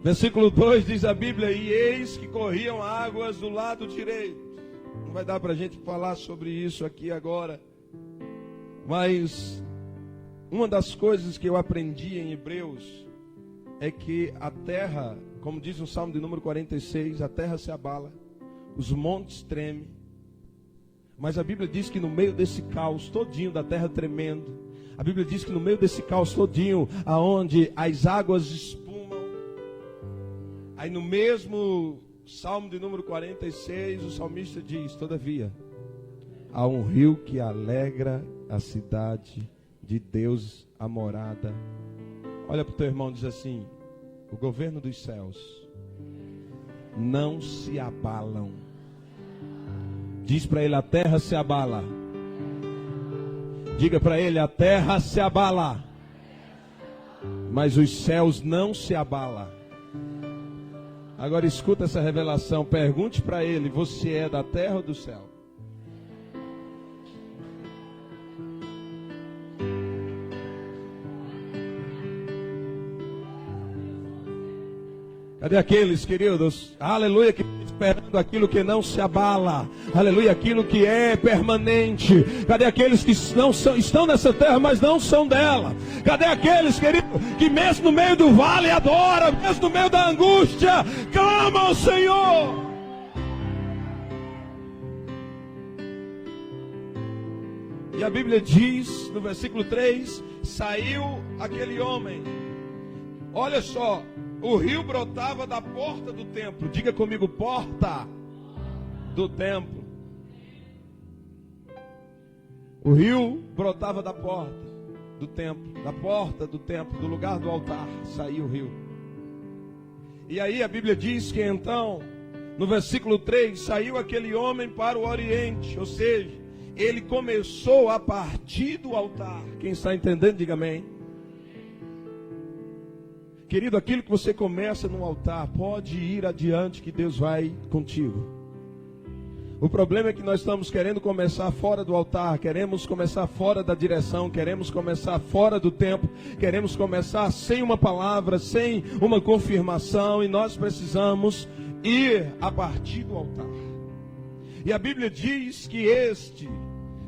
Versículo 2 diz a Bíblia: e eis que corriam águas do lado direito. Não vai dar para a gente falar sobre isso aqui agora. Mas uma das coisas que eu aprendi em Hebreus é que a terra, como diz o Salmo de número 46, a terra se abala, os montes tremem. Mas a Bíblia diz que no meio desse caos todinho da terra tremendo, a Bíblia diz que no meio desse caos todinho, aonde as águas espumam, aí no mesmo Salmo de número 46, o salmista diz: todavia, há um rio que alegra a cidade de Deus, a morada. Olha para o teu irmão e diz assim: o governo dos céus não se abalam. Diz para ele: a terra se abala. Diga para ele: a terra se abala, mas os céus não se abalam. Agora escuta essa revelação. Pergunte para ele: você é da terra ou do céu? Cadê aqueles, queridos? Aleluia, que estão esperando aquilo que não se abala. Aleluia, aquilo que é permanente. Cadê aqueles que estão nessa terra, mas não são dela? Cadê aqueles, queridos, que mesmo no meio do vale adoram, mesmo no meio da angústia, clamam ao Senhor? E a Bíblia diz, no versículo 3, saiu aquele homem. Olha só. O rio brotava da porta do templo. Diga comigo: porta do templo. O rio brotava da porta do templo. Da porta do templo, do lugar do altar, saiu o rio. E aí a Bíblia diz que então, no versículo 3, saiu aquele homem para o oriente. Ou seja, ele começou a partir do altar. Quem está entendendo, diga amém. Querido, aquilo que você começa no altar, pode ir adiante que Deus vai contigo. O problema é que nós estamos querendo começar fora do altar, queremos começar fora da direção, queremos começar fora do tempo, queremos começar sem uma palavra, sem uma confirmação, e nós precisamos ir a partir do altar. E a Bíblia diz que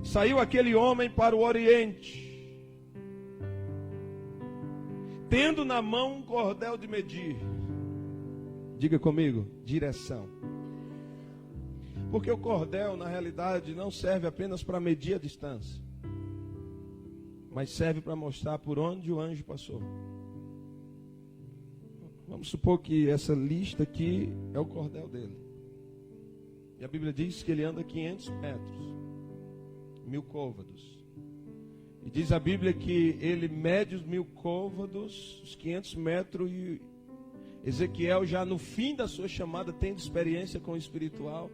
saiu aquele homem para o oriente. tendo na mão um cordel de medir. Diga comigo, direção. Porque o cordel, na realidade, não serve apenas para medir a distância, mas serve para mostrar por onde o anjo passou. Vamos supor que essa lista aqui é o cordel dele. E a Bíblia diz que ele anda 500 metros, 1000 côvados. E diz a Bíblia que ele mede os 1000 côvados, os 500 metros, e Ezequiel já no fim da sua chamada tendo experiência com o espiritual.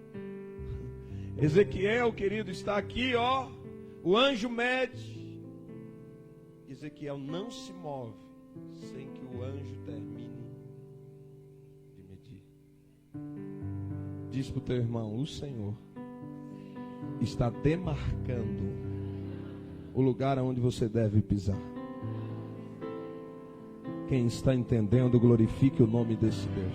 Ezequiel, querido, está aqui, ó, o anjo mede. Ezequiel não se move sem que o anjo termine de medir. Diz para o teu irmão, o Senhor está demarcando o lugar onde você deve pisar. Quem está entendendo, glorifique o nome desse Deus.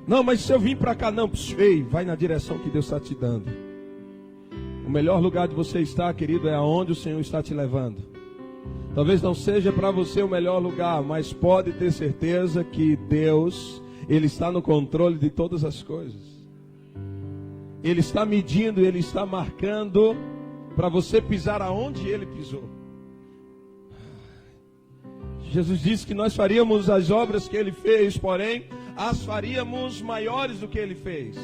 Não, mas se eu vim para cá, não, ei, vai na direção que Deus está te dando. O melhor lugar de você estar, querido, é aonde o Senhor está te levando. Talvez não seja para você o melhor lugar, mas pode ter certeza que Deus, Ele está no controle de todas as coisas. Ele está medindo, Ele está marcando para você pisar aonde Ele pisou. Jesus disse que nós faríamos as obras que Ele fez, porém as faríamos maiores do que Ele fez.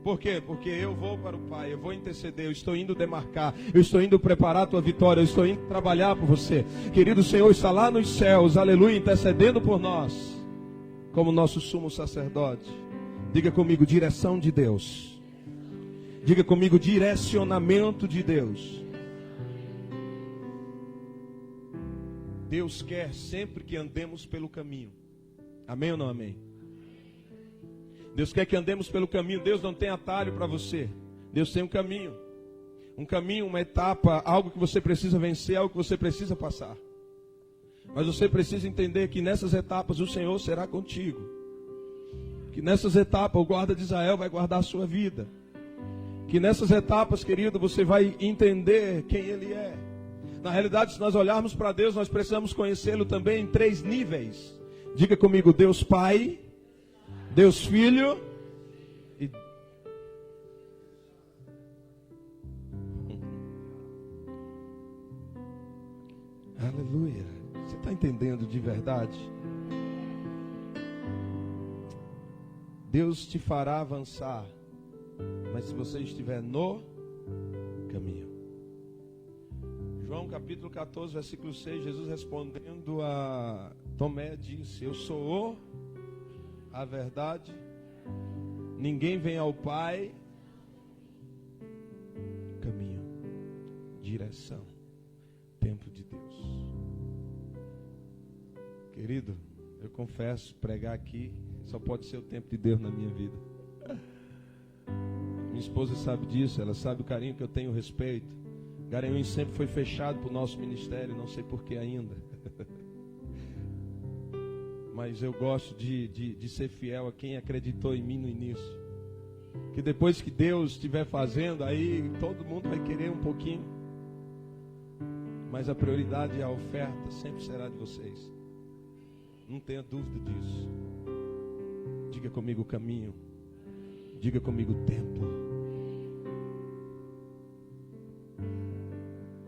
Por quê? Porque eu vou para o Pai, eu vou interceder, eu estou indo demarcar, eu estou indo preparar a tua vitória, eu estou indo trabalhar por você. Querido, o Senhor está lá nos céus, aleluia, intercedendo por nós, como nosso sumo sacerdote. Diga comigo, direção de Deus. Diga comigo, direcionamento de Deus. Deus quer sempre que andemos pelo caminho. Amém ou não amém? Deus quer que andemos pelo caminho. Deus não tem atalho para você. Deus tem um caminho. Um caminho, uma etapa, algo que você precisa vencer, algo que você precisa passar. Mas você precisa entender que nessas etapas o Senhor será contigo. Que nessas etapas o guarda de Israel vai guardar a sua vida. Que nessas etapas, querido, você vai entender quem Ele é. Na realidade, se nós olharmos para Deus, nós precisamos conhecê-lo também em 3 níveis. Diga comigo, Deus Pai, Deus Filho e... Aleluia. Você está entendendo de verdade? Deus te fará avançar, mas se você estiver no caminho. João capítulo 14, versículo 6, Jesus respondendo a Tomé disse, eu sou a verdade, ninguém vem ao Pai, caminho, direção, tempo de Deus. Querido, eu confesso, pregar aqui só pode ser o tempo de Deus na minha vida. Minha esposa sabe disso, ela sabe o carinho que eu tenho, o respeito. Garanhuns sempre foi fechado para o nosso ministério, não sei por que ainda. Mas eu gosto de ser fiel a quem acreditou em mim no início. Que depois que Deus estiver fazendo, aí todo mundo vai querer um pouquinho. Mas a prioridade e a oferta sempre será de vocês. Não tenha dúvida disso. Diga comigo o caminho. Diga comigo o tempo.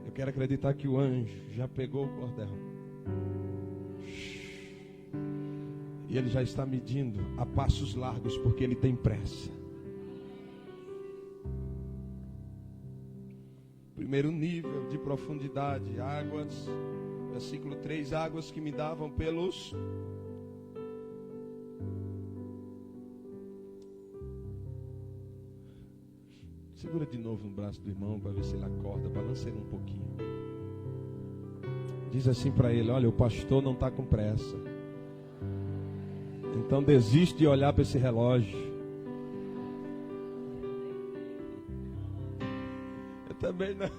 Eu quero acreditar que o anjo já pegou o cordel. E ele já está medindo a passos largos, porque ele tem pressa. Primeiro nível de profundidade, águas, versículo 3, águas que me davam pelos... Segura de novo no braço do irmão para ver se ele acorda, balança ele um pouquinho. Diz assim para ele, olha, o pastor não está com pressa. Então desiste de olhar para esse relógio. Eu também não.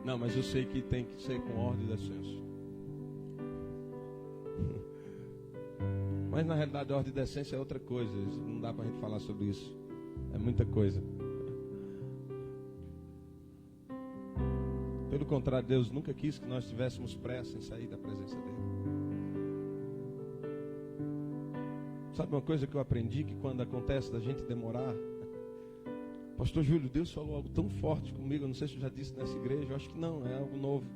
Não, mas eu sei que tem que ser com ordem e decência. Mas na realidade a ordem e decência é outra coisa. Não dá para a gente falar sobre isso. É muita coisa. Pelo contrário, Deus nunca quis que nós tivéssemos pressa em sair da presença dele. Sabe uma coisa que eu aprendi, que quando acontece da gente demorar, Pastor Júlio, Deus falou algo tão forte comigo, eu não sei se eu já disse nessa igreja, eu acho que não, é algo novo.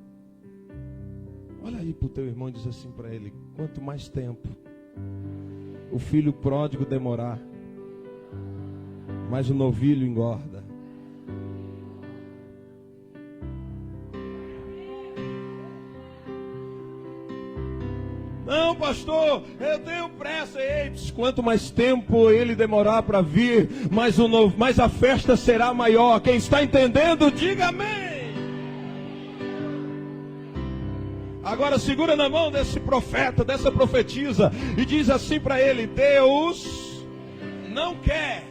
Olha aí para o teu irmão e diz assim para ele: quanto mais tempo o filho pródigo demorar, mais o novilho engorda. Não, pastor, eu tenho pressa. Ei, quanto mais tempo ele demorar para vir, mais a festa será maior. Quem está entendendo, diga amém. Agora segura na mão desse profeta, dessa profetisa, e diz assim para ele: Deus não quer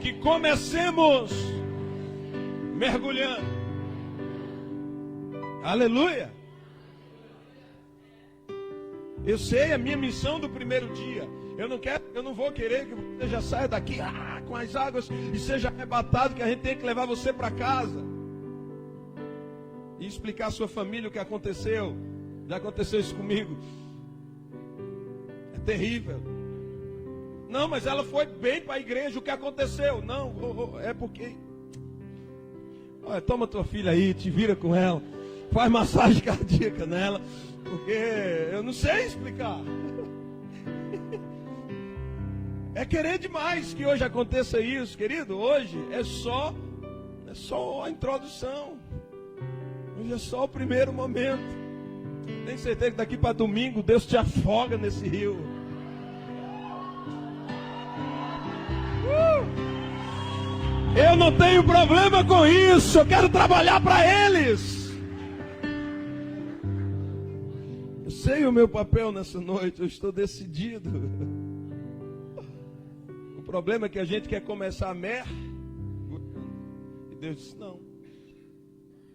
que comecemos mergulhando. Aleluia. Eu sei a minha missão do primeiro dia. Eu não vou querer que você já saia daqui com as águas e seja arrebatado, que a gente tem que levar você para casa e explicar à sua família o que aconteceu. Já aconteceu isso comigo. É terrível. Não, mas ela foi bem para a igreja. O que aconteceu? Não, é porque... Olha, toma tua filha aí, te vira com ela, faz massagem cardíaca nela, porque eu não sei explicar. É querer demais que hoje aconteça isso, querido. Hoje é só a introdução. Hoje é só o primeiro momento. Tenho certeza que daqui para domingo Deus te afoga nesse rio. Eu não tenho problema com isso. Eu quero trabalhar para eles. Eu sei o meu papel nessa noite. Eu estou decidido. O problema é que a gente quer começar a e Deus disse: não.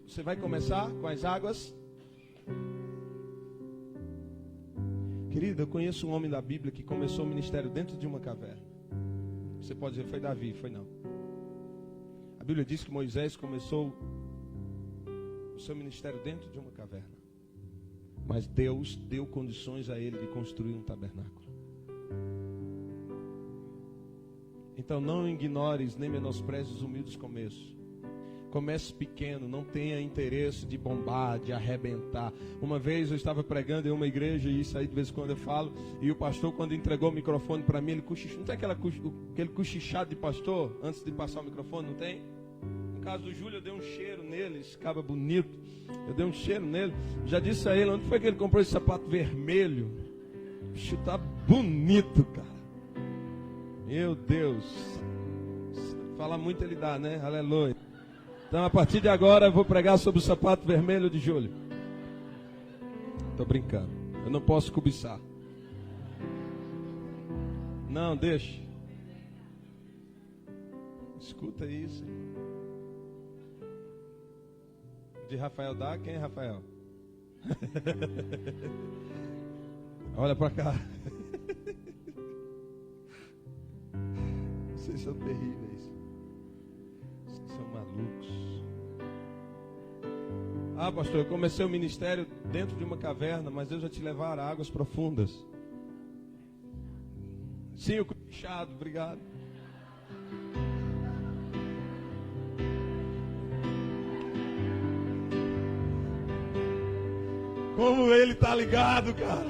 Você vai começar com as águas. Querido, eu conheço um homem da Bíblia que começou o ministério dentro de uma caverna. Você pode dizer: foi Davi? Foi não. A Bíblia diz que Moisés começou o seu ministério dentro de uma caverna. Mas Deus deu condições a ele de construir um tabernáculo. Então não ignores nem menosprezes os humildes começos. Comece pequeno, não tenha interesse de bombar, de arrebentar. Uma vez eu estava pregando em uma igreja, e isso aí de vez em quando eu falo, e o pastor, quando entregou o microfone para mim, ele cochichou. Não tem aquele cochichado de pastor antes de passar o microfone, não tem? No caso do Júlio, eu dei um cheiro nele, esse cara bonito, eu dei um cheiro nele. Já disse a ele: onde foi que ele comprou esse sapato vermelho? Bicho, tá bonito, cara. Meu Deus. Fala muito ele dá, né? Aleluia. Então, a partir de agora, eu vou pregar sobre o sapato vermelho de Júlio. Estou brincando. Eu não posso cobiçar. Não, deixa. Escuta isso. De Rafael dá? Quem é Rafael? Olha para cá. Vocês são terríveis. Vocês são malucos. Ah, pastor, eu comecei o ministério dentro de uma caverna, mas Deus vai te levar a águas profundas. Sim, o cochichado, obrigado. Como ele tá ligado, cara.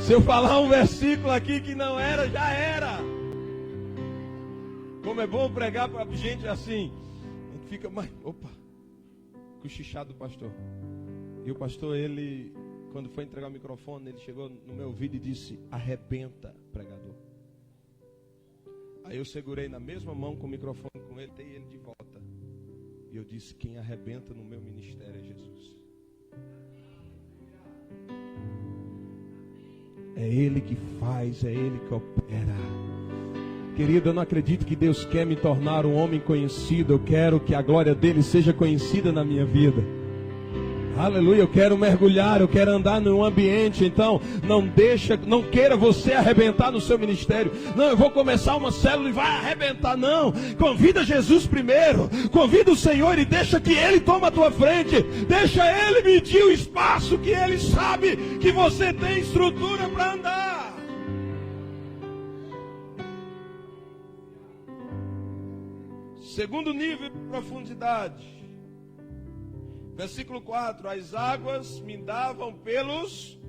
Se eu falar um versículo aqui que não era, já era. Como é bom pregar para gente assim. A gente fica mais... Opa. Cochichado do pastor. E o pastor, ele, quando foi entregar o microfone, ele chegou no meu ouvido e disse: arrebenta, pregador. Aí eu segurei na mesma mão com o microfone com ele, dei ele de volta. E eu disse: quem arrebenta no meu ministério é Jesus. É Ele que faz, é Ele que opera. Querido, eu não acredito que Deus quer me tornar um homem conhecido. Eu quero que a glória dele seja conhecida na minha vida. Aleluia, eu quero mergulhar, eu quero andar num ambiente. Então, não queira você arrebentar no seu ministério. Não, eu vou começar uma célula e vai arrebentar. Não, convida Jesus primeiro, convida o Senhor e deixa que Ele tome a tua frente. Deixa Ele medir o espaço que Ele sabe que você tem estrutura para andar. Segundo nível de profundidade. Versículo 4, as águas me davam pelos.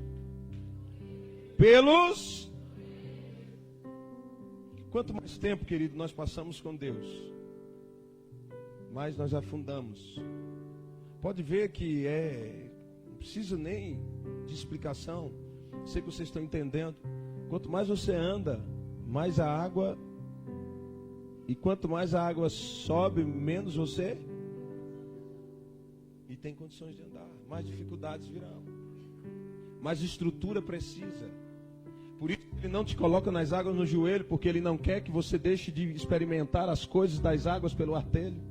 Quanto mais tempo, querido, nós passamos com Deus, mais nós afundamos. Pode ver que não precisa nem de explicação. Sei que vocês estão entendendo. Quanto mais você anda, mais a água. E quanto mais a água sobe, menos você. E tem condições de andar, mais dificuldades virão, mais estrutura precisa. Por isso Ele não te coloca nas águas no joelho, porque Ele não quer que você deixe de experimentar as coisas das águas pelo artelho.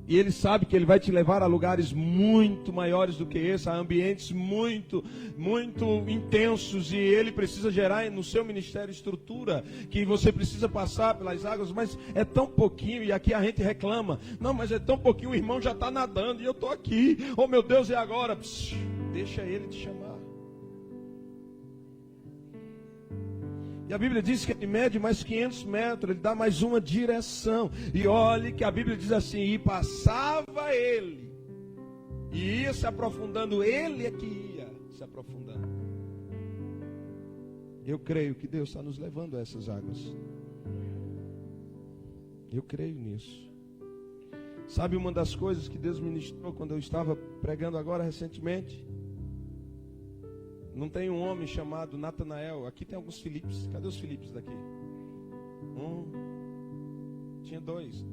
E Ele sabe que Ele vai te levar a lugares muito maiores do que esse, a ambientes muito, muito intensos. E Ele precisa gerar no seu ministério estrutura, que você precisa passar pelas águas. Mas é tão pouquinho, e aqui a gente reclama. Não, mas é tão pouquinho, o irmão já está nadando e eu estou aqui. Oh meu Deus, e agora? Psh, deixa Ele te chamar. E a Bíblia diz que ele mede mais 500 metros, ele dá mais uma direção. E olhe que a Bíblia diz assim, e passava ele, e ia se aprofundando, ele é que ia se aprofundando. Eu creio que Deus está nos levando a essas águas. Eu creio nisso. Sabe uma das coisas que Deus ministrou quando eu estava pregando agora recentemente? Não tem um homem chamado Natanael. Aqui tem alguns Filipes. Cadê os Filipes daqui? Tinha dois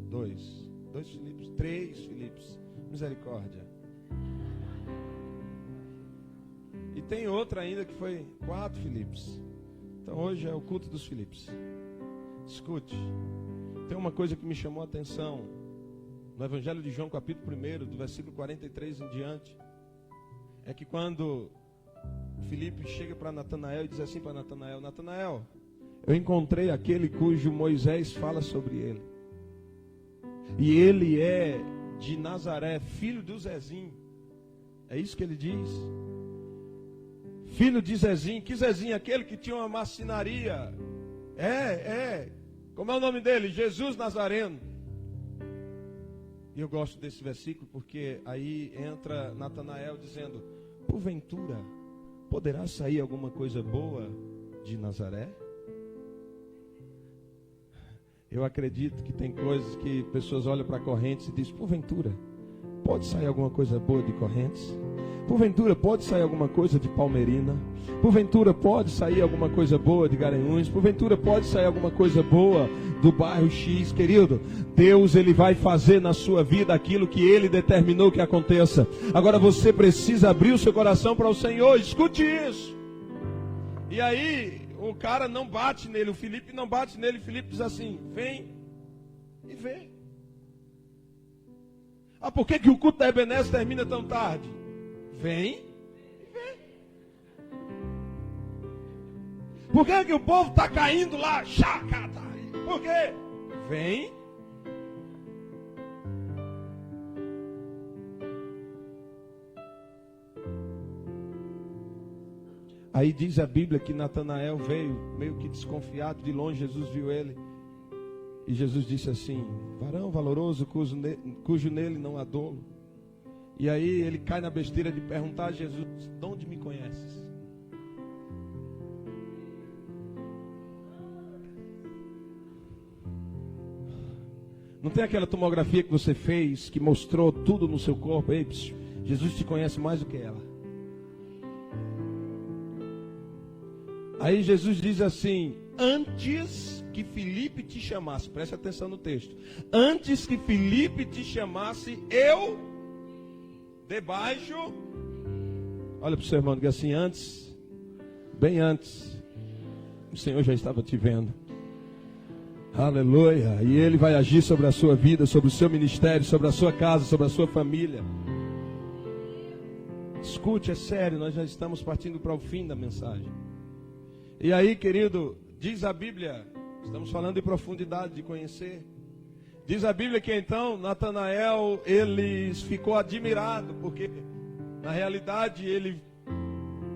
Filipes, 3 Filipes. Misericórdia. E tem outra ainda que foi 4 Filipes. Então hoje é o culto dos Filipes. Escute. Tem uma coisa que me chamou a atenção. No Evangelho de João, capítulo 1, do versículo 43 em diante. É que quando Filipe chega para Natanael e diz assim para Natanael: Natanael, eu encontrei aquele cujo Moisés fala sobre ele. E ele é de Nazaré, filho do Zezinho. É isso que ele diz. Filho de Zezinho. Que Zezinho? Aquele que tinha uma marcenaria. Como é o nome dele? Jesus Nazareno. E eu gosto desse versículo porque aí entra Natanael dizendo: porventura poderá sair alguma coisa boa de Nazaré? Eu acredito que tem coisas que pessoas olham para Correntes e dizem: porventura pode sair alguma coisa boa de Correntes? Porventura pode sair alguma coisa de Palmeirina? Porventura pode sair alguma coisa boa de Garanhuns? Porventura pode sair alguma coisa boa do bairro X? Querido, Deus, Ele vai fazer na sua vida aquilo que Ele determinou que aconteça. Agora você precisa abrir o seu coração para o Senhor. Escute isso. E aí o cara não bate nele, o Filipe não bate nele. Filipe diz assim: vem e vê. Por que o culto da Ebenezer termina tão tarde? Vem e vê. Por que o povo está caindo lá? Por quê? Vem. Aí diz a Bíblia que Natanael veio meio que desconfiado, de longe Jesus viu ele. E Jesus disse assim: varão valoroso, cujo nele não há dolo. E aí ele cai na besteira de perguntar a Jesus: de onde me conheces? Não tem aquela tomografia que você fez, que mostrou tudo no seu corpo? Ei, Jesus te conhece mais do que ela. Aí Jesus diz assim: antes que Filipe te chamasse, preste atenção no texto, antes que Filipe te chamasse, eu, debaixo, olha para o seu irmão, diga assim: antes, bem antes, o Senhor já estava te vendo. Aleluia. E Ele vai agir sobre a sua vida, sobre o seu ministério, sobre a sua casa, sobre a sua família. Escute, é sério, nós já estamos partindo para o fim da mensagem. E aí, querido, diz a Bíblia, estamos falando de profundidade, de conhecer. Diz a Bíblia que então Natanael, ele ficou admirado, porque na realidade ele,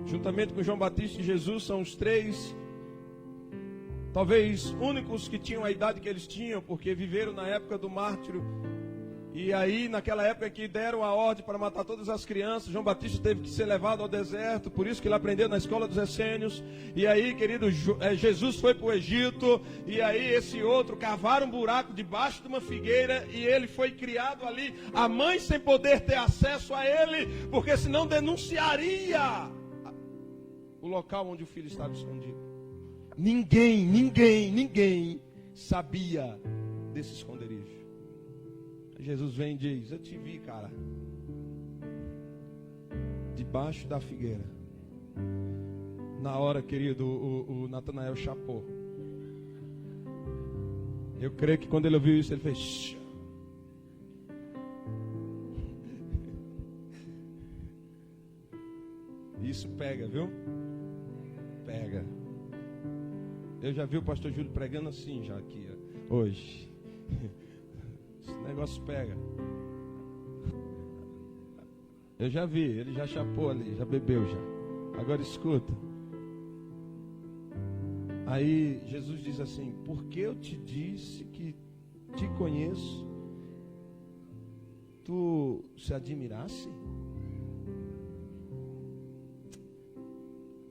juntamente com João Batista e Jesus, são os três, talvez únicos que tinham a idade que eles tinham, porque viveram na época do mártiro. E aí, naquela época que deram a ordem para matar todas as crianças, João Batista teve que ser levado ao deserto, por isso que ele aprendeu na escola dos essênios. E aí, querido, Jesus foi para o Egito, e aí esse outro cavaram um buraco debaixo de uma figueira, e ele foi criado ali, a mãe sem poder ter acesso a ele, porque senão denunciaria o local onde o filho estava escondido. Ninguém sabia desse esconderijo. Jesus vem e diz: eu te vi, cara, debaixo da figueira. Na hora, querido, o Natanael chapou. Eu creio que quando ele ouviu isso, ele fez... Isso pega, viu? Pega. Eu já vi o pastor Júlio pregando assim já aqui, hoje. Esse negócio pega. Eu já vi, ele já chapou ali, já bebeu já. Agora escuta. Aí Jesus diz assim: porque eu te disse que te conheço, tu se admirasse?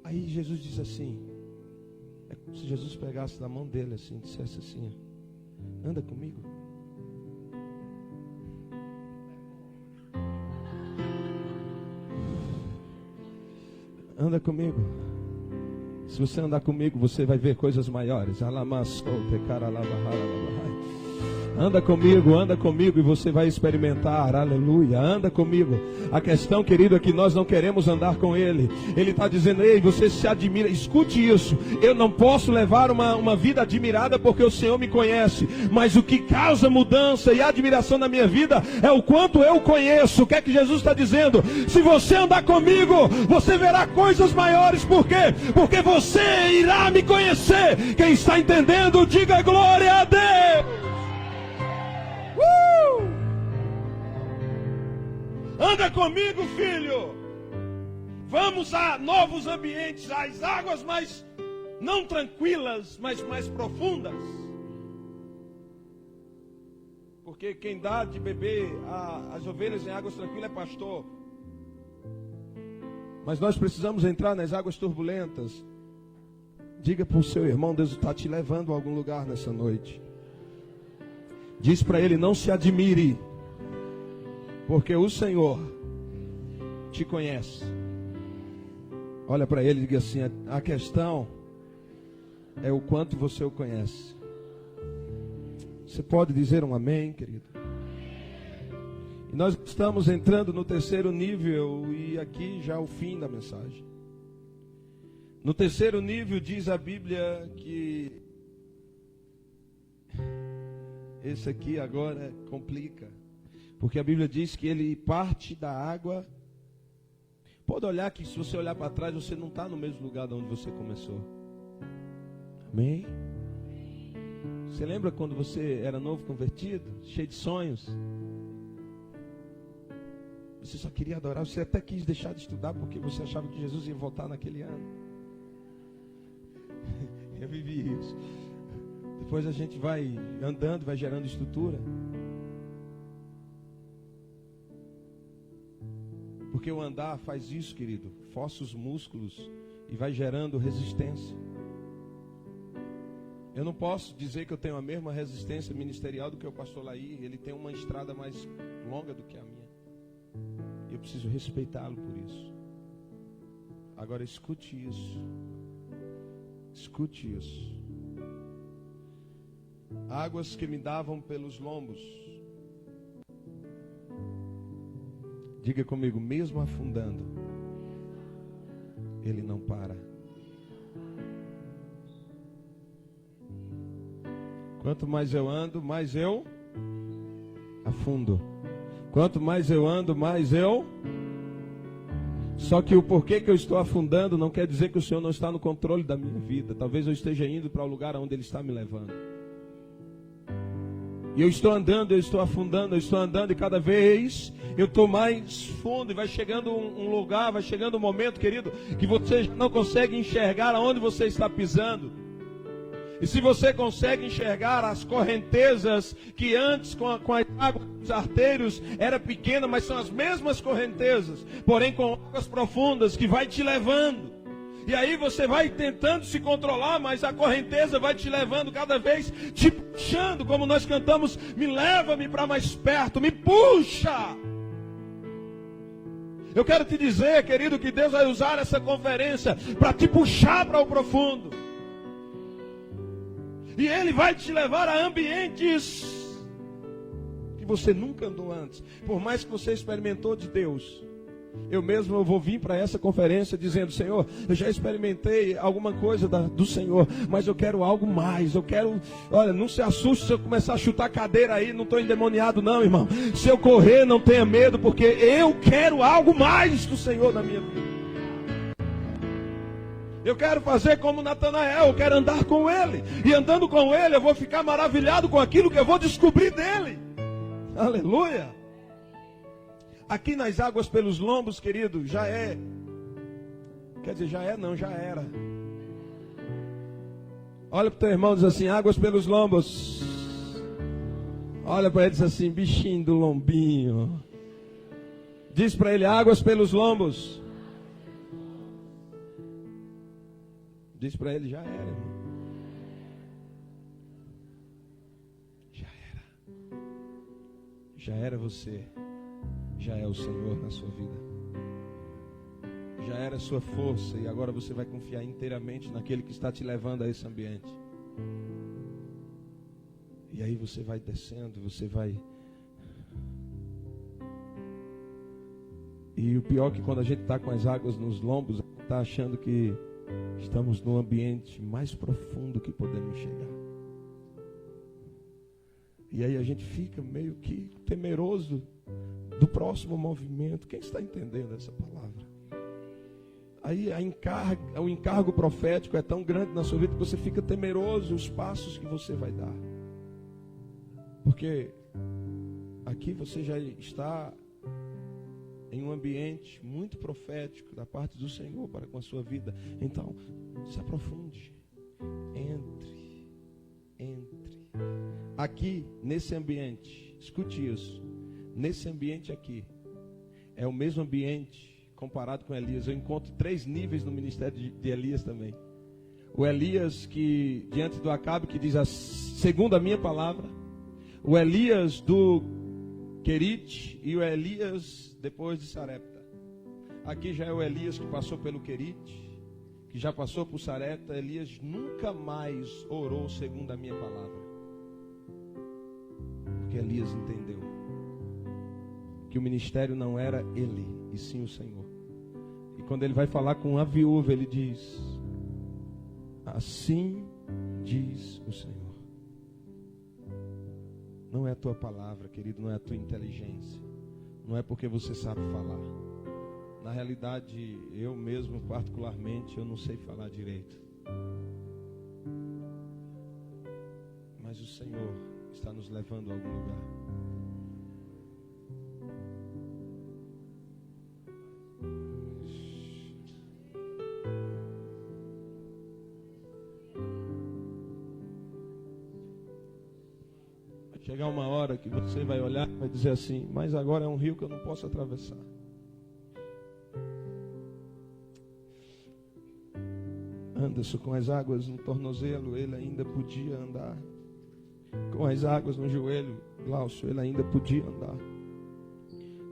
Aí Jesus diz assim, é como se Jesus pegasse na mão dele assim, dissesse assim: anda comigo. Anda comigo. Se você andar comigo, você vai ver coisas maiores. Anda comigo e você vai experimentar, aleluia, anda comigo. A questão, querido, é que nós não queremos andar com Ele. Ele está dizendo: ei, você se admira, escute isso. Eu não posso levar uma vida admirada porque o Senhor me conhece. Mas o que causa mudança e admiração na minha vida é o quanto eu conheço. O que é que Jesus está dizendo? Se você andar comigo, você verá coisas maiores. Por quê? Porque você irá me conhecer. Quem está entendendo, diga glória a Deus. Anda comigo, filho. Vamos a novos ambientes, às águas mais, não tranquilas, mas mais profundas. Porque quem dá de beber as ovelhas em águas tranquilas é pastor. Mas nós precisamos entrar nas águas turbulentas. Diga para o seu irmão: Deus está te levando a algum lugar nessa noite. Diz para ele: não se admire, porque o Senhor te conhece. Olha para ele e diga assim: a questão é o quanto você o conhece. Você pode dizer um amém, querido? E nós estamos entrando no terceiro nível, e aqui já é o fim da mensagem. No terceiro nível diz a Bíblia que esse aqui agora complica. Porque a Bíblia diz que ele parte da água. Pode olhar que se você olhar para trás, você não está no mesmo lugar de onde você começou. Amém? Você lembra quando você era novo convertido, cheio de sonhos? Você só queria adorar, você até quis deixar de estudar porque você achava que Jesus ia voltar naquele ano. Eu vivi isso. Depois a gente vai andando, vai gerando estrutura. Porque o andar faz isso, querido. Força os músculos e vai gerando resistência. Eu não posso dizer que eu tenho a mesma resistência ministerial do que o pastor Laí. Ele tem uma estrada mais longa do que a minha. Eu preciso respeitá-lo por isso. Agora escute isso. Escute isso. Águas que me davam pelos lombos. Diga comigo: mesmo afundando, Ele não para. Quanto mais eu ando, mais eu afundo. Quanto mais eu ando, mais eu Só que o porquê que eu estou afundando não quer dizer que o Senhor não está no controle da minha vida. Talvez eu esteja indo para o lugar onde Ele está me levando. E eu estou andando, eu estou afundando, eu estou andando e cada vez eu estou mais fundo. E vai chegando um lugar, vai chegando um momento, querido, que você não consegue enxergar aonde você está pisando. E se você consegue enxergar as correntezas que antes com as águas dos arteiros era pequena, mas são as mesmas correntezas, porém com águas profundas que vai te levando. E aí você vai tentando se controlar, mas a correnteza vai te levando cada vez, te puxando, como nós cantamos, me leva-me para mais perto, me puxa. Eu quero te dizer, querido, que Deus vai usar essa conferência para te puxar para o profundo. E Ele vai te levar a ambientes que você nunca andou antes. Por mais que você experimentou de Deus, eu vou vir para essa conferência dizendo: Senhor, eu já experimentei alguma coisa do Senhor, mas eu quero algo mais. Eu quero, olha, não se assuste se eu começar a chutar cadeira aí, não estou endemoniado não, irmão. Se eu correr, não tenha medo, porque eu quero algo mais do Senhor na minha vida. Eu quero fazer como Natanael, eu quero andar com Ele. E andando com Ele, eu vou ficar maravilhado com aquilo que eu vou descobrir dEle. Aleluia! Aqui nas águas pelos lombos, querido, já é. Quer dizer, já é não, já era. Olha para o teu irmão e diz assim: águas pelos lombos. Olha para ele e diz assim: bichinho do lombinho. Diz para ele: águas pelos lombos. Diz para ele: já era, irmão. Já era. Já era você. Já é o Senhor na sua vida. Já era a sua força. E agora você vai confiar inteiramente naquele que está te levando a esse ambiente. E aí você vai descendo, você vai. E o pior é que quando a gente está com as águas nos lombos, está achando que estamos no ambiente mais profundo que podemos chegar. E aí a gente fica meio que temeroso do próximo movimento. Quem está entendendo essa palavra? Aí o encargo profético é tão grande na sua vida que você fica temeroso dos passos que você vai dar. Porque aqui você já está em um ambiente muito profético da parte do Senhor para com a sua vida. Então, se aprofunde. Entre. Aqui, nesse ambiente, escute isso. Nesse ambiente aqui, é o mesmo ambiente comparado com Elias. Eu encontro 3 níveis no ministério de Elias também. O Elias que, diante do Acabe, que diz, segundo a minha palavra. O Elias do Querite e o Elias depois de Sarepta. Aqui já é o Elias que passou pelo Querite, que já passou por Sarepta. Elias nunca mais orou segundo a minha palavra. Porque Elias entendeu que o ministério não era ele, e sim o Senhor. E quando ele vai falar com a viúva, ele diz: assim diz o Senhor. Não é a tua palavra, querido, não é a tua inteligência, não é porque você sabe falar. Na realidade, eu mesmo particularmente, eu não sei falar direito. Mas o Senhor está nos levando a algum lugar. Chegar uma hora que você vai olhar e vai dizer assim: mas agora é um rio que eu não posso atravessar. Anderson, com as águas no tornozelo, ele ainda podia andar. Com as águas no joelho, Glaucio, ele ainda podia andar.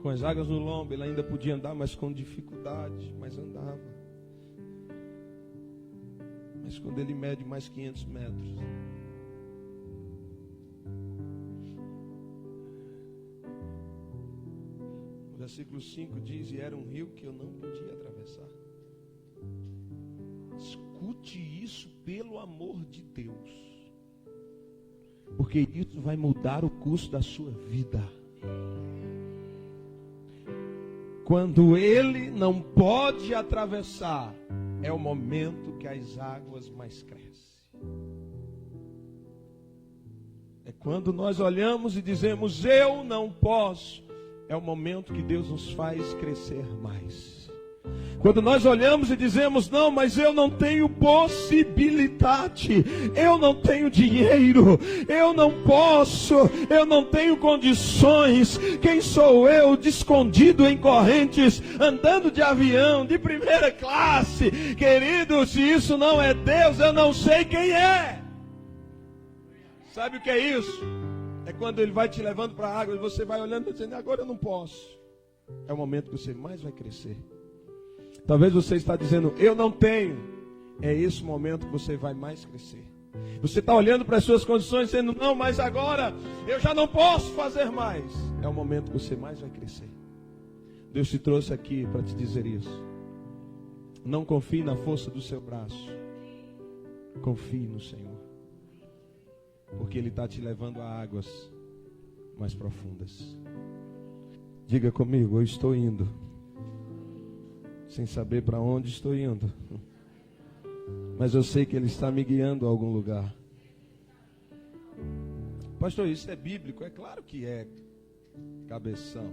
Com as águas no lombo, ele ainda podia andar, mas com dificuldade, mas andava. Mas quando ele mede mais 500 metros, o versículo 5 diz: e era um rio que eu não podia atravessar. Escute isso, pelo amor de Deus, porque isso vai mudar o curso da sua vida. quando ele não pode atravessar, é o momento que as águas mais crescem. É quando nós olhamos e dizemos, eu não posso, é o momento que Deus nos faz crescer mais. Quando nós olhamos e dizemos, não, mas eu não tenho possibilidade, eu não tenho dinheiro, eu não posso, eu não tenho condições, quem sou eu, de escondido em correntes, andando de avião, de primeira classe, querido, se isso não é Deus, eu não sei quem é. Sabe o que é isso? É quando Ele vai te levando para a água e você vai olhando e dizendo, agora eu não posso. É o momento que você mais vai crescer. Talvez você está dizendo, eu não tenho. É esse momento que você vai mais crescer. Você está olhando para as suas condições dizendo, não, mas agora eu já não posso fazer mais. É o momento que você mais vai crescer. Deus te trouxe aqui para te dizer isso. Não confie na força do seu braço. Confie no Senhor. Porque Ele está te levando a águas mais profundas. Diga comigo, eu estou indo. Sem saber para onde estou indo. Mas eu sei que Ele está me guiando a algum lugar. Pastor, isso é bíblico? É claro que é, cabeção.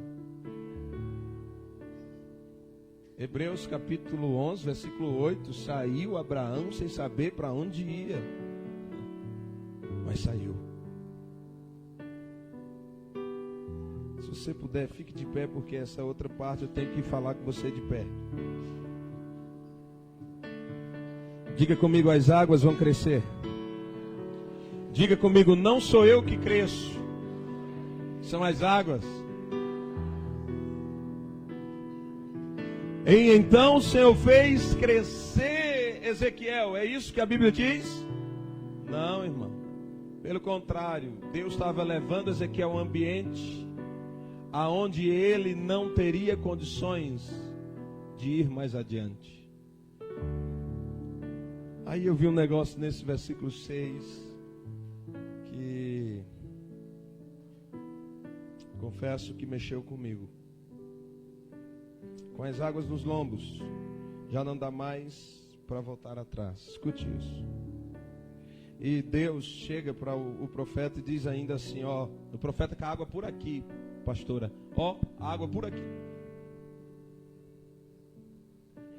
Hebreus capítulo 11, versículo 8. Saiu Abraão sem saber para onde ia. Mas saiu. Se você puder, fique de pé, porque essa outra parte eu tenho que falar com você de pé. Diga comigo, as águas vão crescer. Diga comigo, não sou eu que cresço, são as águas. E então o Senhor fez crescer Ezequiel. É isso que a Bíblia diz? Não, irmão. Pelo contrário, Deus estava levando Ezequiel a um ambiente aonde ele não teria condições de ir mais adiante. Aí eu vi um negócio nesse versículo 6 que confesso que mexeu comigo. Com as águas nos lombos, já não dá mais para voltar atrás. Escute isso. E Deus chega para o profeta e diz ainda assim, ó, o profeta com a água por aqui, pastora, ó, a água por aqui.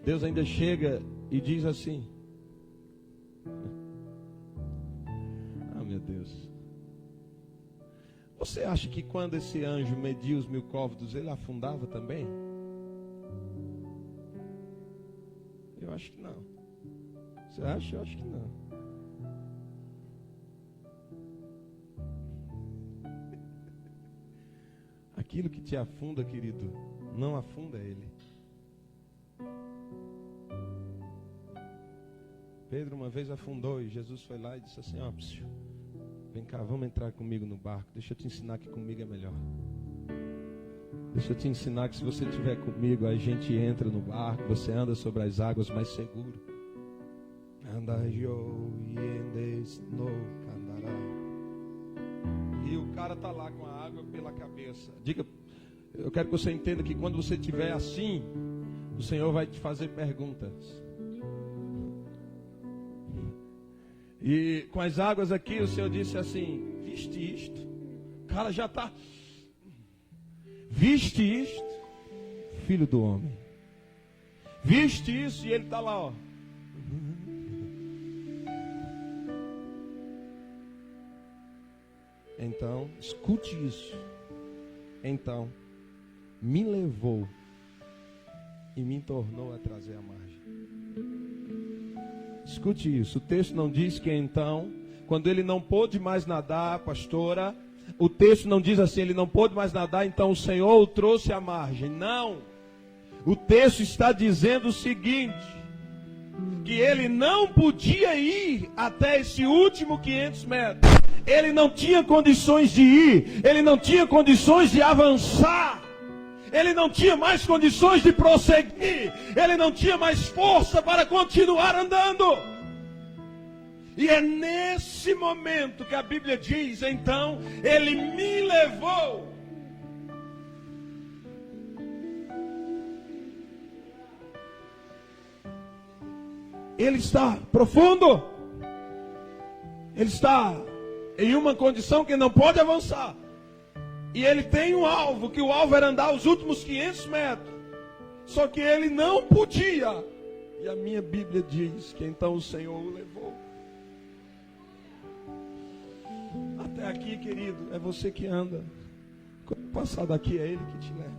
Deus ainda chega e diz assim, ah, meu Deus, você acha que quando esse anjo mediu os 1000 côvados, ele afundava também? Eu acho que não. Você acha? Eu acho que não. Aquilo que te afunda, querido, não afunda ele. Pedro uma vez afundou e Jesus foi lá e disse assim, ó, vem cá, vamos entrar comigo no barco. Deixa eu te ensinar que comigo é melhor. Deixa eu te ensinar que se você estiver comigo, a gente entra no barco, você anda sobre as águas mais seguro. E o cara está lá com a água pela cabeça. Diga, eu quero que você entenda que quando você estiver assim, o Senhor vai te fazer perguntas. E com as águas aqui, o Senhor disse assim, viste isto? O cara já está... Viste isto? Filho do homem. Viste isso? E ele está lá, ó. Então, escute isso. Então, me levou e me tornou a trazer a margem. Escute isso. O texto não diz que então, quando ele não pôde mais nadar, pastora, o texto não diz assim, ele não pôde mais nadar, então o Senhor o trouxe à margem. Não. O texto está dizendo o seguinte, que ele não podia ir até esse último 500 metros. Ele não tinha condições de ir, ele não tinha condições de avançar, ele não tinha mais condições de prosseguir, ele não tinha mais força para continuar andando. E é nesse momento que a Bíblia diz, então, ele me levou. ele está profundo. Ele está em uma condição que não pode avançar. E ele tem um alvo, que o alvo era andar os últimos 500 metros. Só que ele não podia. E a minha Bíblia diz que então o Senhor o levou. Até aqui, querido, é você que anda. Quando passar daqui, é Ele que te leva.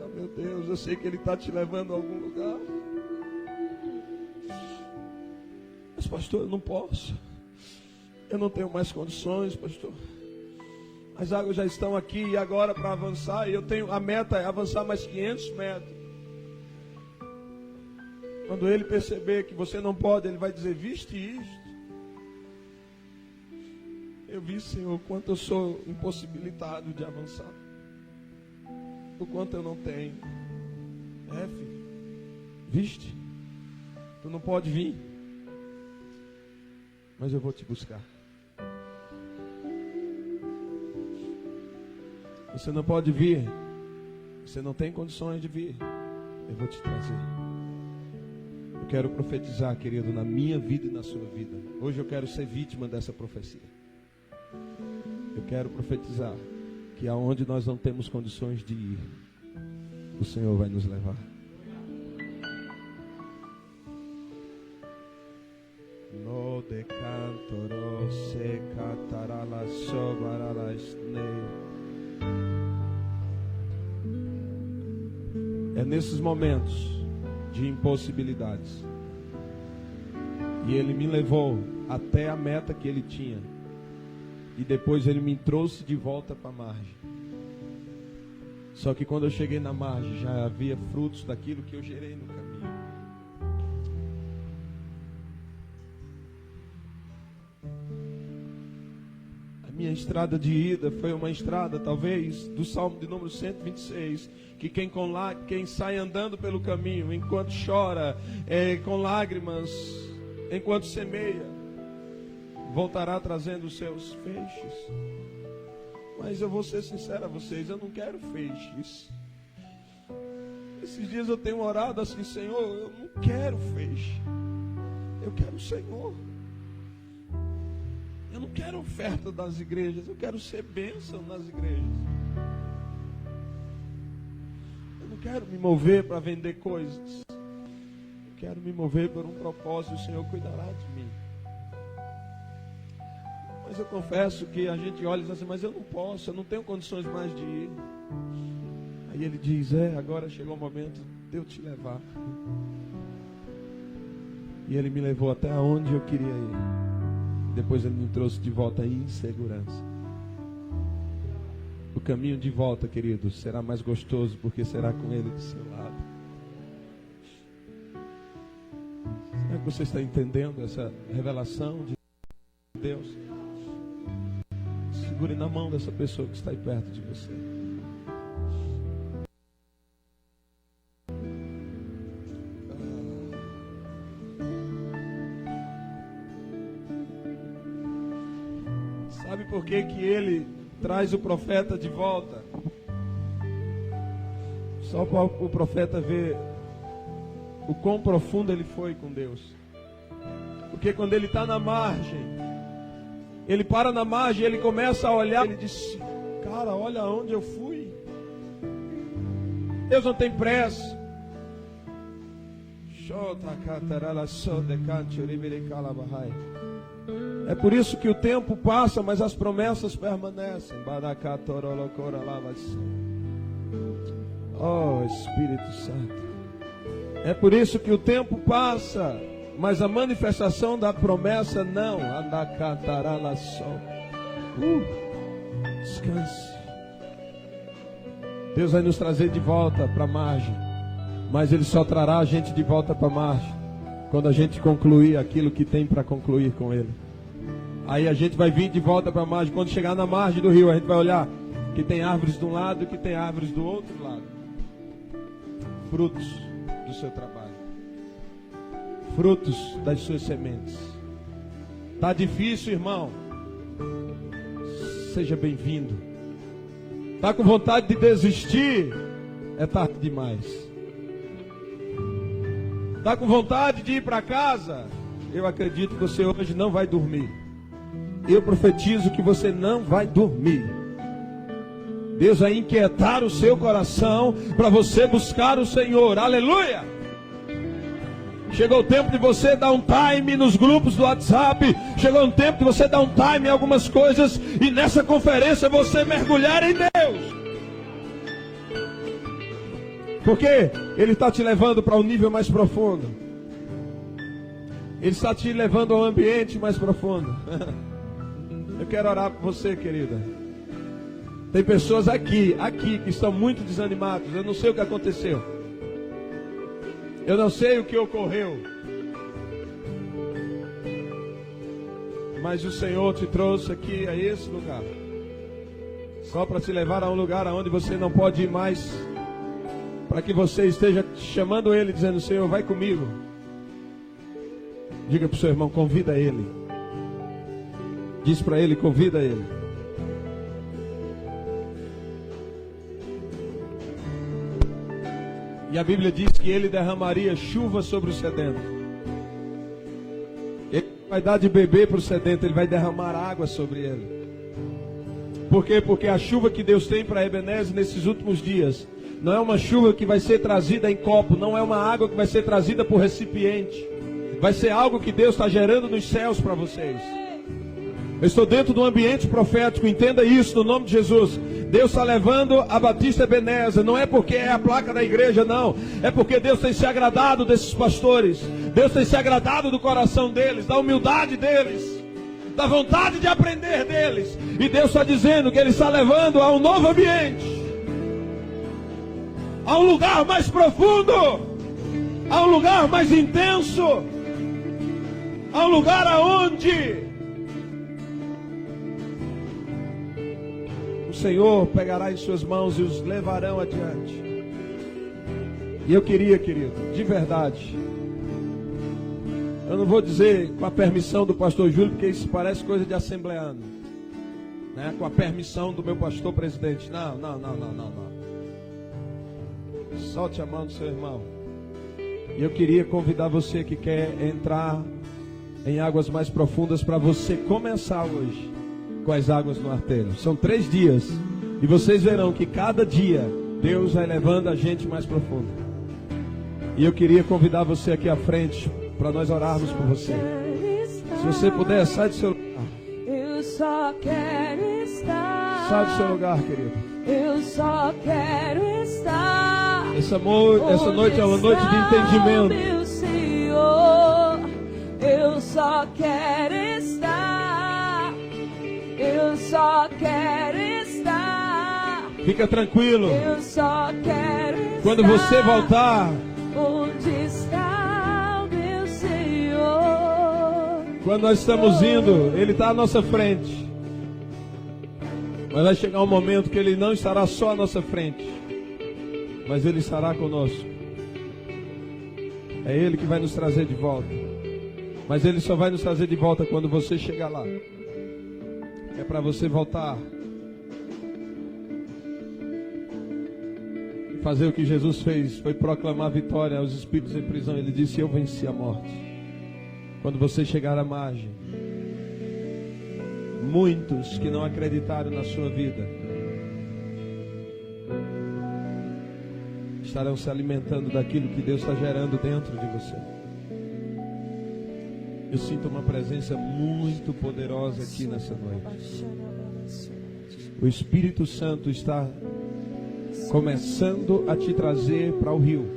Ah, meu Deus, eu sei que Ele está te levando a algum lugar. Mas, pastor, eu não posso. Eu não tenho mais condições, pastor. As águas já estão aqui e agora para avançar, a meta é avançar mais 500 metros. Quando ele perceber que você não pode, ele vai dizer, viste isto? Eu vi, Senhor, quanto eu sou impossibilitado de avançar. O quanto eu não tenho. É, filho. Viste? Tu não pode vir. Mas eu vou te buscar. Você não pode vir. Você não tem condições de vir. Eu vou te trazer. Eu quero profetizar, querido, na minha vida e na sua vida. Hoje eu quero ser vítima dessa profecia. Eu quero profetizar que aonde nós não temos condições de ir, o Senhor vai nos levar. No decantoro se catarala sobarala sne. É nesses momentos de impossibilidades. E Ele me levou até a meta que Ele tinha. E depois Ele me trouxe de volta para a margem. Só que quando eu cheguei na margem, já havia frutos daquilo que eu gerei no caminho. A minha estrada de ida foi uma estrada, talvez, do Salmo de número 126, que quem sai andando pelo caminho, enquanto chora, com lágrimas, enquanto semeia, voltará trazendo os seus feixes. Mas eu vou ser sincero a vocês, eu não quero feixes. Esses dias eu tenho orado assim, Senhor, eu não quero feixe. Eu quero o Senhor. Eu não quero oferta das igrejas, eu quero ser bênção nas igrejas. Eu não quero me mover para vender coisas. Eu quero me mover por um propósito, o Senhor cuidará de mim. Mas eu confesso que a gente olha e diz assim, mas eu não posso, eu não tenho condições mais de ir. Aí Ele diz, agora chegou o momento de eu te levar. E Ele me levou até onde eu queria ir. Depois Ele me trouxe de volta em segurança. O caminho de volta, querido, será mais gostoso, porque será com Ele do seu lado. Será que você está entendendo essa revelação de Deus? Segure na mão dessa pessoa que está aí perto de você. Sabe por que Ele traz o profeta de volta? Só para o profeta ver o quão profundo ele foi com Deus. Porque quando ele está na margem, ele para na margem, ele começa a olhar, ele diz, cara, olha onde eu fui. Deus não tem pressa. É por isso que o tempo passa, mas as promessas permanecem. Oh, Espírito Santo. É por isso que o tempo passa, mas a manifestação da promessa não. Descanse. Deus vai nos trazer de volta para a margem, mas Ele só trará a gente de volta para a margem quando a gente concluir aquilo que tem para concluir com Ele. Aí a gente vai vir de volta para a margem. Quando chegar na margem do rio, a gente vai olhar que tem árvores de um lado e que tem árvores do outro lado. Frutos do seu trabalho, frutos das suas sementes. Está difícil, irmão? Seja bem-vindo. Está com vontade de desistir? É tarde demais. Está com vontade de ir para casa? Eu acredito que você hoje não vai dormir. Eu profetizo que você não vai dormir. Deus vai inquietar o seu coração para você buscar o Senhor. Aleluia! Chegou o tempo de você dar um time nos grupos do WhatsApp. Chegou o tempo de você dar um time em algumas coisas. E nessa conferência você mergulhar em Deus. Porque Ele está te levando para um nível mais profundo. Ele está te levando a um ambiente mais profundo. Eu quero orar por você, querida. Tem pessoas aqui que estão muito desanimadas. Eu não sei o que aconteceu. Eu não sei o que ocorreu. Mas o Senhor te trouxe aqui a esse lugar. Só para te levar a um lugar onde você não pode ir mais. Para que você esteja chamando Ele, dizendo: Senhor, vai comigo. Diga para o seu irmão, convida Ele. Diz para Ele, convida Ele. E a Bíblia diz que Ele derramaria chuva sobre o sedento. Ele vai dar de beber para o sedento, Ele vai derramar água sobre ele. Por quê? Porque a chuva que Deus tem para Ebenezer nesses últimos dias não é uma chuva que vai ser trazida em copo, não é uma água que vai ser trazida por recipiente. Vai ser algo que Deus está gerando nos céus para vocês. Eu estou dentro de um ambiente profético, entenda isso no nome de Jesus. Deus está levando a Batista Ebenezer, não é porque é a placa da igreja, não. É porque Deus tem se agradado desses pastores. Deus tem se agradado do coração deles, da humildade deles, da vontade de aprender deles. E Deus está dizendo que Ele está levando a um novo ambiente, a um lugar mais profundo, a um lugar mais intenso, a um lugar aonde o Senhor pegará em suas mãos e os levarão adiante. E eu queria, querido, de verdade, eu não vou dizer com a permissão do pastor Júlio, porque isso parece coisa de assembleano, né? Com a permissão do meu pastor presidente. Não. Solte a mão do seu irmão. E eu queria convidar você que quer entrar em águas mais profundas para você começar hoje com as águas no artelho. São 3 dias. E vocês verão que cada dia Deus vai levando a gente mais profundo. E eu queria convidar você aqui à frente para nós orarmos por você. Se você puder, sai do seu lugar. Eu só quero estar. Sai do seu lugar, querido. Eu só quero estar. Essa noite é uma noite de entendimento. Meu Senhor, eu só quero estar. Eu só quero estar. Fica tranquilo. Eu só quero estar. Quando você voltar, onde está o meu Senhor? quando nós estamos indo, Ele está à nossa frente. Mas vai chegar um momento que Ele não estará só à nossa frente, mas Ele estará conosco. É Ele que vai nos trazer de volta. Mas Ele só vai nos trazer de volta quando você chegar lá. É para você voltar e fazer o que Jesus fez. Foi proclamar vitória aos espíritos em prisão. Ele disse: eu venci a morte. Quando você chegar à margem, muitos que não acreditaram na sua vida estarão se alimentando daquilo que Deus está gerando dentro de você. Eu sinto uma presença muito poderosa aqui nessa noite. O Espírito Santo está começando a te trazer para o rio.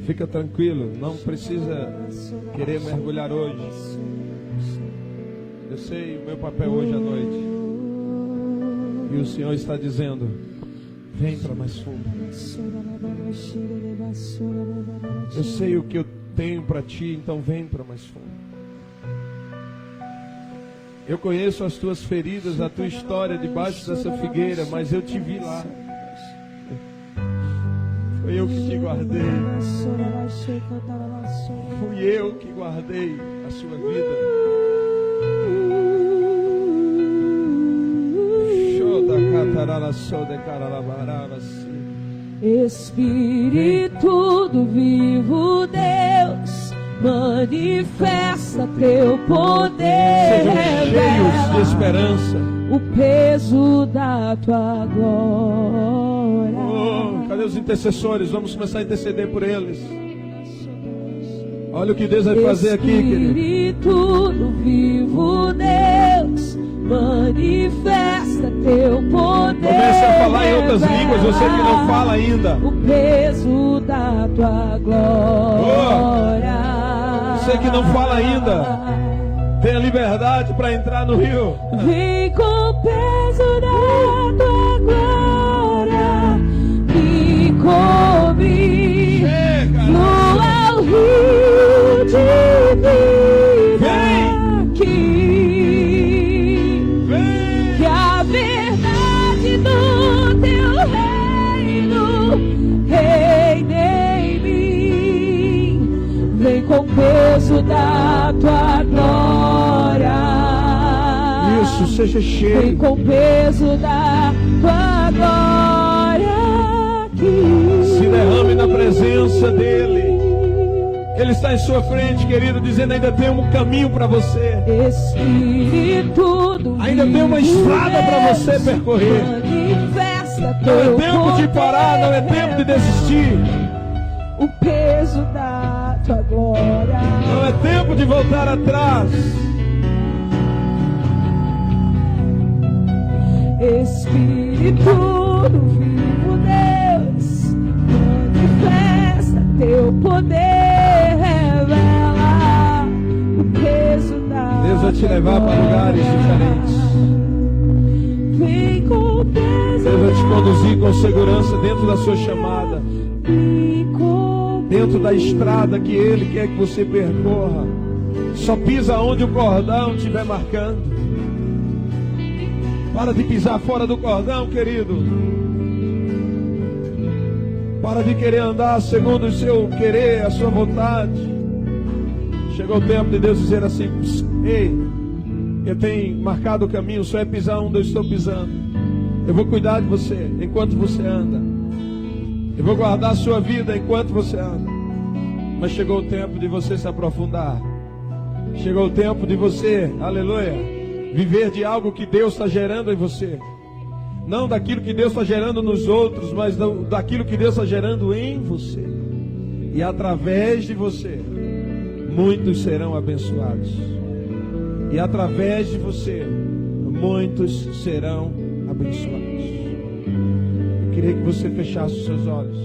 Fica tranquilo, não precisa querer mergulhar hoje. Eu sei o meu papel hoje à noite. E o Senhor está dizendo: vem para mais fundo. Eu sei o que eu tenho para ti, então vem para mais fundo. Eu conheço as tuas feridas, a tua história debaixo dessa figueira, mas eu te vi lá. Foi eu que te guardei. Fui eu que guardei a sua vida. Espírito do vivo Deus, manifesta teu poder, Sejam cheios de esperança. o peso da tua glória. Oh, cadê os intercessores? Vamos começar a interceder por eles. Olha o que Deus vai fazer aqui, querido. Espírito do vivo Deus, manifesta teu poder. Comece a falar em outras línguas, você que não fala ainda. O peso da tua glória. Você que não fala ainda, tenha liberdade para entrar no rio. Vem com o peso da tua glória, me cobre, flua o rio de vida aqui. Que a verdade do teu reino reine em mim. Vem com o peso da tua glória. Isso, seja Vem cheio. com o peso da tua glória aqui. Se derrame na presença dele. Ele está em sua frente, querido, dizendo: ainda tem um caminho para você. Espírito do Ainda tem uma estrada para você percorrer. manifesta Não é teu tempo de parar, não é poder. tempo de desistir. O peso da tua glória. Não é tempo de voltar atrás. Espírito do vivo Deus, manifesta teu poder, revela o peso da Deus vai te levar para lugares diferentes. Vem com o peso. Deus vai te conduzir com segurança dentro da sua chamada, dentro da estrada que Ele quer que você percorra. Só pisa onde o cordão estiver marcando. Para de pisar fora do cordão, querido. Para de querer andar segundo o seu querer, a sua vontade. Chegou o tempo de Deus dizer assim: ei, eu tenho marcado o caminho, só é pisar onde eu estou pisando. Eu vou cuidar de você enquanto você anda. Eu vou guardar a sua vida enquanto você anda. Mas chegou o tempo de você se aprofundar. Chegou o tempo de você, aleluia, viver de algo que Deus está gerando em você. Não daquilo que Deus está gerando nos outros, mas daquilo que Deus está gerando em você. E através de você, muitos serão abençoados. E através de você, muitos serão abençoados. Eu queria que você fechasse os seus olhos.